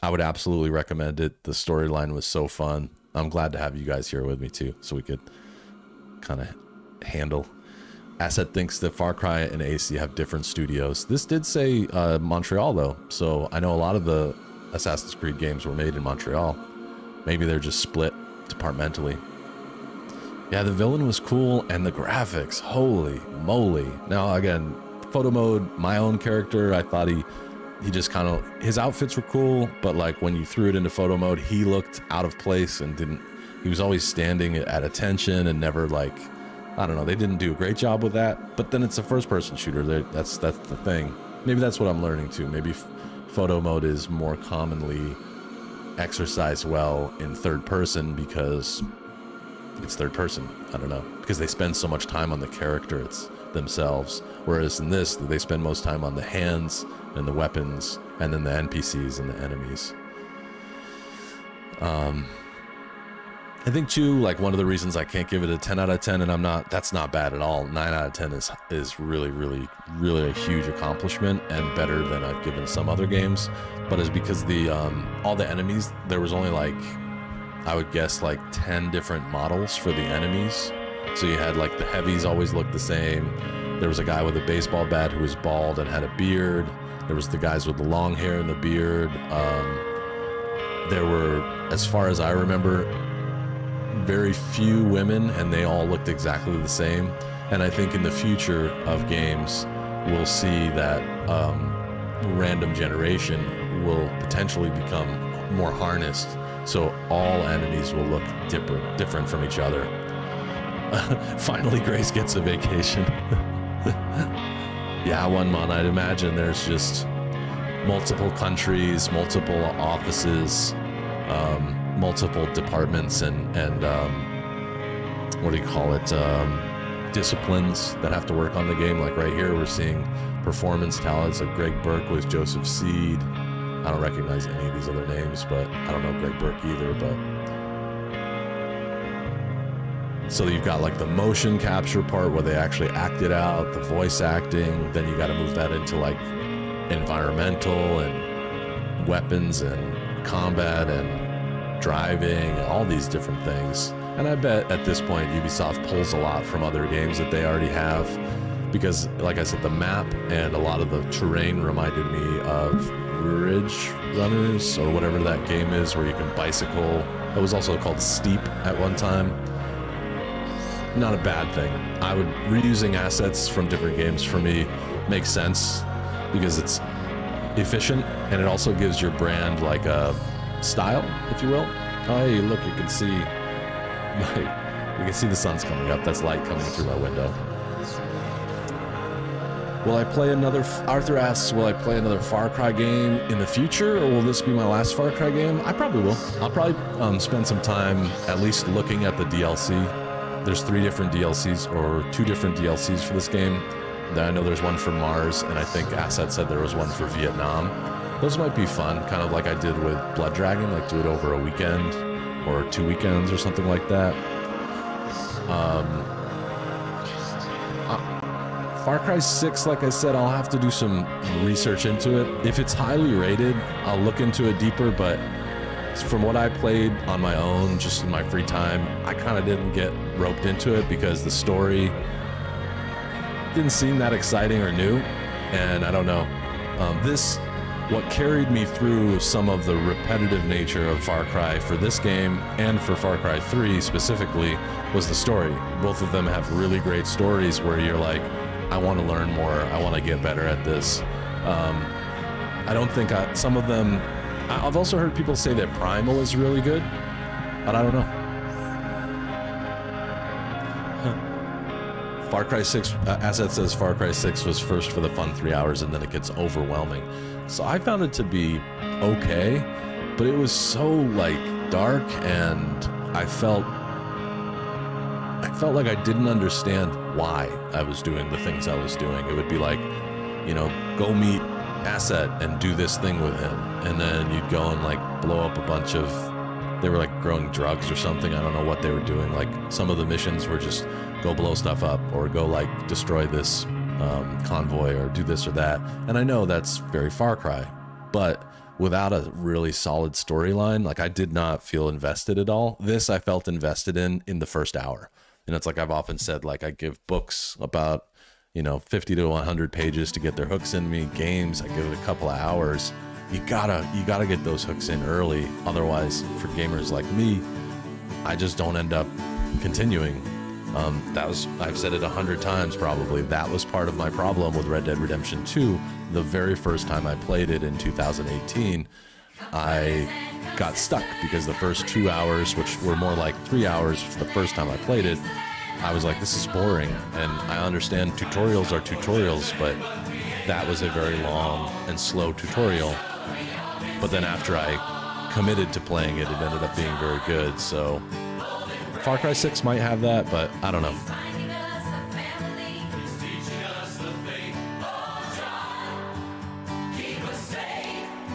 I would absolutely recommend it. The storyline was so fun. I'm glad to have you guys here with me too, so we could kind of handle. Asset thinks that Far Cry and AC have different studios. This did say Montreal though, so I know a lot of the Assassin's Creed games were made in Montreal. Maybe they're just split departmentally. Yeah, the villain was cool, and the graphics, holy moly. Now again, photo mode, my own character, I thought he just kind of, his outfits were cool, but like when you threw it into photo mode, he looked out of place and he was always standing at attention and never like, I don't know, they didn't do a great job with that. But then it's a first person shooter, that's the thing. Maybe that's what I'm learning too. Maybe photo mode is more commonly exercised well in third person because it's third person. I don't know, because they spend so much time on the character themselves, whereas in this they spend most time on the hands and the weapons and then the NPCs and the enemies. I think too, like one of the reasons I can't give it a 10 out of 10, and that's not bad at all. 9 out of 10 is really, really, really a huge accomplishment and better than I've given some other games. But it's because all the enemies, there was only like, I would guess like 10 different models for the enemies. So you had like the heavies always looked the same. There was a guy with a baseball bat who was bald and had a beard. There was the guys with the long hair and the beard. There were, as far as I remember, very few women, and they all looked exactly the same. And I think in the future of games, we'll see that random generation will potentially become more harnessed. So all enemies will look different from each other. Finally, Grace gets a vacation. Yeah, one month. I'd imagine there's just multiple countries, multiple offices, multiple departments, and what do you call it? Disciplines that have to work on the game. Like right here, we're seeing performance talents like Greg Burke was Joseph Seed. I don't recognize any of these other names, but I don't know Greg Burke either. But so you've got like the motion capture part where they actually act it out, the voice acting. Then you got to move that into like environmental and weapons and combat and driving, all these different things. And I bet at this point Ubisoft pulls a lot from other games that they already have, because like I said, the map and a lot of the terrain reminded me of Ridge Runners or whatever that game is where you can bicycle. It was also called Steep at one time. Not a bad thing. Reusing assets from different games for me makes sense because it's efficient and it also gives your brand like a style, if you will. Oh, hey, look, you can see the sun's coming up. That's light coming through my window. Will I play another, Arthur asks, will I play another Far Cry game in the future, or will this be my last Far Cry game? I probably will. I'll probably spend some time at least looking at the DLC. There's 3 different DLCs, or 2 different DLCs for this game. I know there's one for Mars, and I think Asset said there was one for Vietnam. Those might be fun, kind of like I did with Blood Dragon, like do it over a weekend or 2 weekends or something like that. Far Cry 6, like I said, I'll have to do some research into it. If it's highly rated, I'll look into it deeper, but from what I played on my own, just in my free time, I kind of didn't get roped into it because the story didn't seem that exciting or new, and I don't know. This what carried me through some of the repetitive nature of Far Cry for this game and for Far Cry 3 specifically was the story. Both of them have really great stories where you're like, I want to learn more. I want to get better at this. I don't think some of them... I've also heard people say that Primal is really good, but I don't know. Far Cry 6, Asset says Far Cry 6 was first for the fun 3 hours and then it gets overwhelming. So I found it to be okay, but it was so like dark and I felt like I didn't understand why I was doing the things I was doing. It would be like, you know, go meet Asset and do this thing with him. And then you'd go and like blow up a bunch of, they were like growing drugs or something. I don't know what they were doing. Like some of the missions were just go blow stuff up or go like destroy this convoy or do this or that. And I know that's very Far Cry, but without a really solid storyline, like I did not feel invested at all. This I felt invested in the first hour. And it's like I've often said, like I give books about, you know, 50 to 100 pages to get their hooks in me. Games, I give it a couple of hours. You gotta get those hooks in early. Otherwise, for gamers like me, I just don't end up continuing. I've said it 100 times probably. That was part of my problem with Red Dead Redemption 2. The very first time I played it in 2018, I got stuck because the first 2 hours, which were more like 3 hours the first time I played it, I was like, this is boring. And I understand tutorials are tutorials, but that was a very long and slow tutorial. But then after I committed to playing it, it ended up being very good. So Far Cry 6 might have that, but I don't know.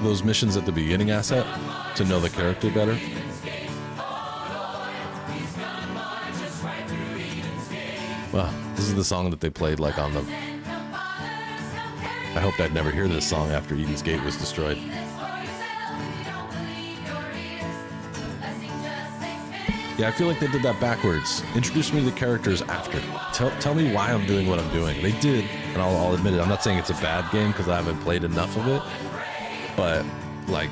Those missions at the beginning, Asset, to know the character better. Well, this is the song that they played like on the... I hoped I'd never hear this song after Eden's Gate was destroyed. Yeah, I feel like they did that backwards. Introduce me to the characters after. Tell me why I'm doing what I'm doing. They did, and I'll admit it. I'm not saying it's a bad game because I haven't played enough of it, but like,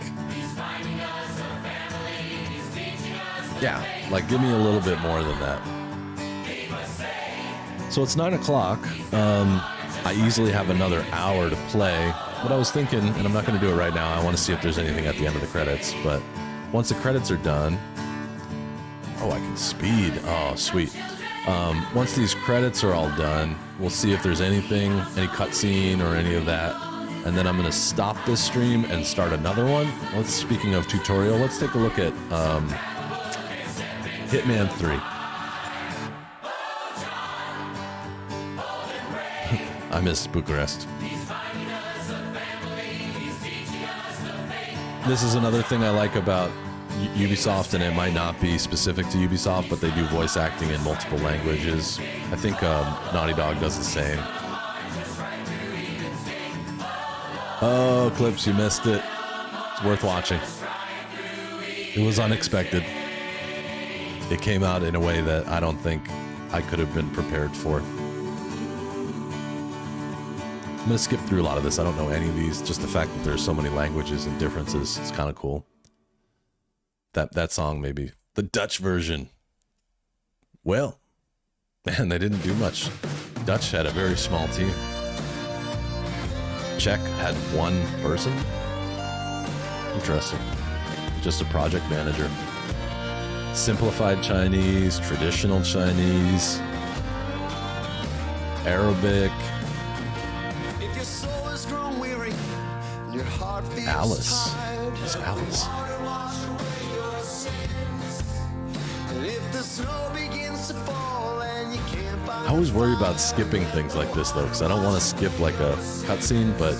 yeah, like give me a little bit more than that. So it's 9 o'clock. I easily have another hour to play. What I was thinking, and I'm not going to do it right now. I want to see if there's anything at the end of the credits, but once the credits are done. Oh, I can speed. Oh, sweet. Once these credits are all done, we'll see if there's anything, any cutscene or any of that. And then I'm going to stop this stream and start another one. Speaking of tutorial, let's take a look at Hitman 3. I missed Bucharest. This is another thing I like about Ubisoft, and it might not be specific to Ubisoft, but they do voice acting in multiple languages. I think Naughty Dog does the same. Oh, Clips, you missed it. It's worth watching. It was unexpected. It came out in a way that I don't think I could have been prepared for. I'm going to skip through a lot of this. I don't know any of these. Just the fact that there's so many languages and differences. It's kind of cool. That song, maybe. The Dutch version. Well, man, they didn't do much. Dutch had a very small team. Czech had one person. Interesting. Just a project manager. Simplified Chinese, traditional Chinese, Arabic. Alice. Who's Alice? I always worry about skipping things like this, though, because I don't want to skip like a cutscene, but...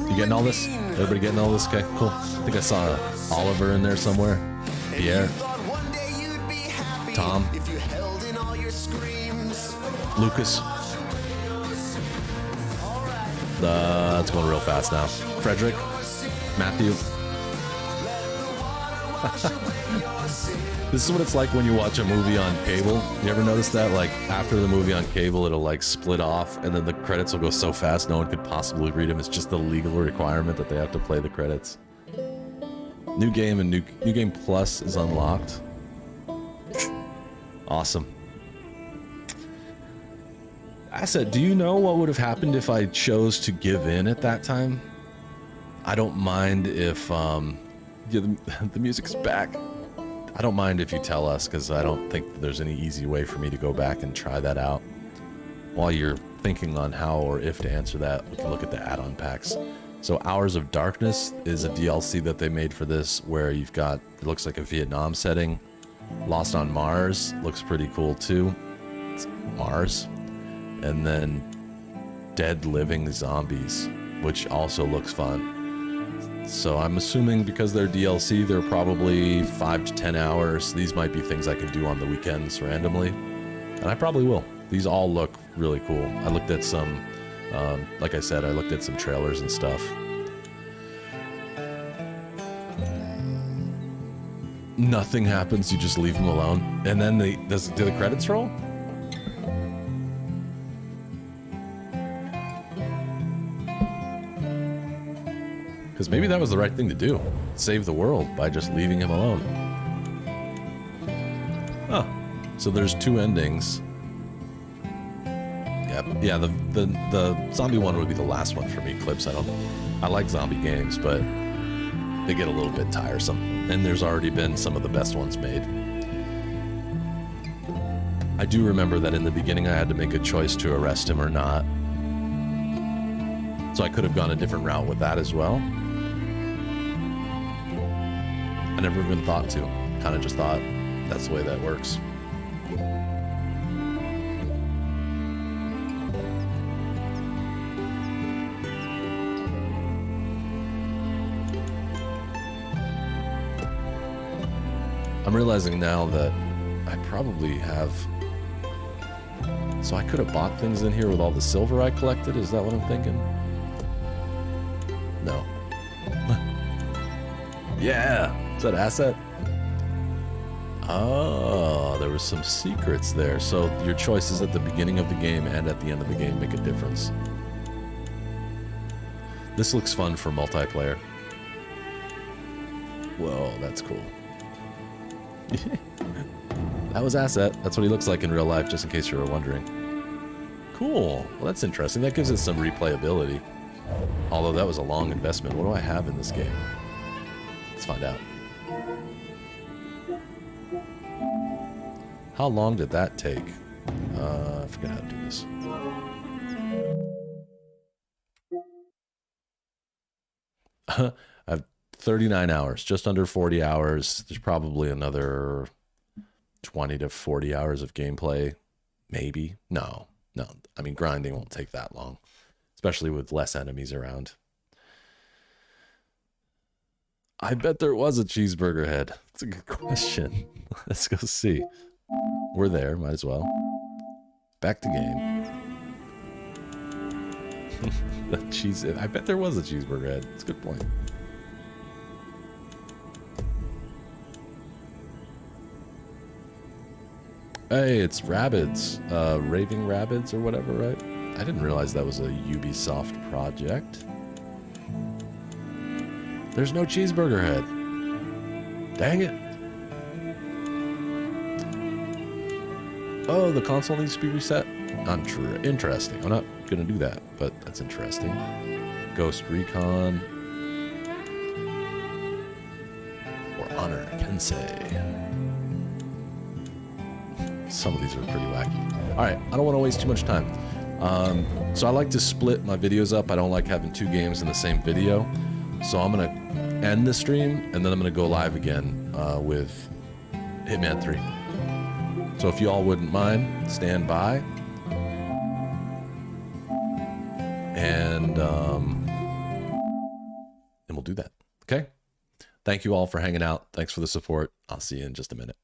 You getting all this? Everybody getting all this? Okay, cool. I think I saw Oliver in there somewhere. Pierre. Tom. Lucas. It's going real fast now. Frederick. Matthew. This is what it's like when you watch a movie on cable. You ever notice that? Like, after the movie on cable, it'll like split off, and then the credits will go so fast no one could possibly read them. It's just the legal requirement that they have to play the credits. New game and new game plus is unlocked. Awesome. Asset, do you know what would have happened if I chose to give in at that time? I don't mind if yeah, the music's back. I don't mind if you tell us, because I don't think there's any easy way for me to go back and try that out. While you're thinking on how or if to answer that, we can look at the add-on packs. So Hours of Darkness is a DLC that they made for this, where you've got, it looks like a Vietnam setting. Lost on Mars looks pretty cool too. It's Mars. And then Dead Living Zombies, which also looks fun. So I'm assuming because they're DLC, they're probably 5 to 10 hours. These might be things I can do on the weekends randomly. And I probably will. These all look really cool. I looked at some, like I said, I looked at some trailers and stuff. Nothing happens, you just leave them alone. And then do the credits roll? Because maybe that was the right thing to do. Save the world by just leaving him alone. Oh, so there's 2 endings. Yep. Yeah, the zombie one would be the last one for me, Clips. I like zombie games, but they get a little bit tiresome. And there's already been some of the best ones made. I do remember that in the beginning I had to make a choice to arrest him or not. So I could have gone a different route with that as well. I never even thought to. Kind of just thought that's the way that works. I'm realizing now that I probably have... So I could have bought things in here with all the silver I collected? Is that what I'm thinking? No. Yeah! Is that Asset? Oh, there was some secrets there. So your choices at the beginning of the game and at the end of the game make a difference. This looks fun for multiplayer. Whoa, that's cool. That was Asset. That's what he looks like in real life, just in case you were wondering. Cool. Well, that's interesting. That gives it some replayability. Although that was a long investment. What do I have in this game? Let's find out. How long did that take? I forget how to do this. I have 39 hours, just under 40 hours. There's probably another 20 to 40 hours of gameplay. Maybe. No. I mean, grinding won't take that long, especially with less enemies around. I bet there was a cheeseburger head. That's a good question. Let's go see. We're there, might as well. Back to game. I bet there was a cheeseburger head. That's a good point. Hey, it's Rabbids. Raving Rabbids or whatever, right? I didn't realize that was a Ubisoft project. There's no cheeseburger head. Dang it. Oh, the console needs to be reset? Interesting. I'm not going to do that, but that's interesting. Ghost Recon. Or Honor Kensei. Some of these are pretty wacky. All right, I don't want to waste too much time. So I like to split my videos up. I don't like having 2 games in the same video. So I'm going to end the stream, and then I'm going to go live again with Hitman 3. So if you all wouldn't mind, stand by. And we'll do that. Okay? Thank you all for hanging out. Thanks for the support. I'll see you in just a minute.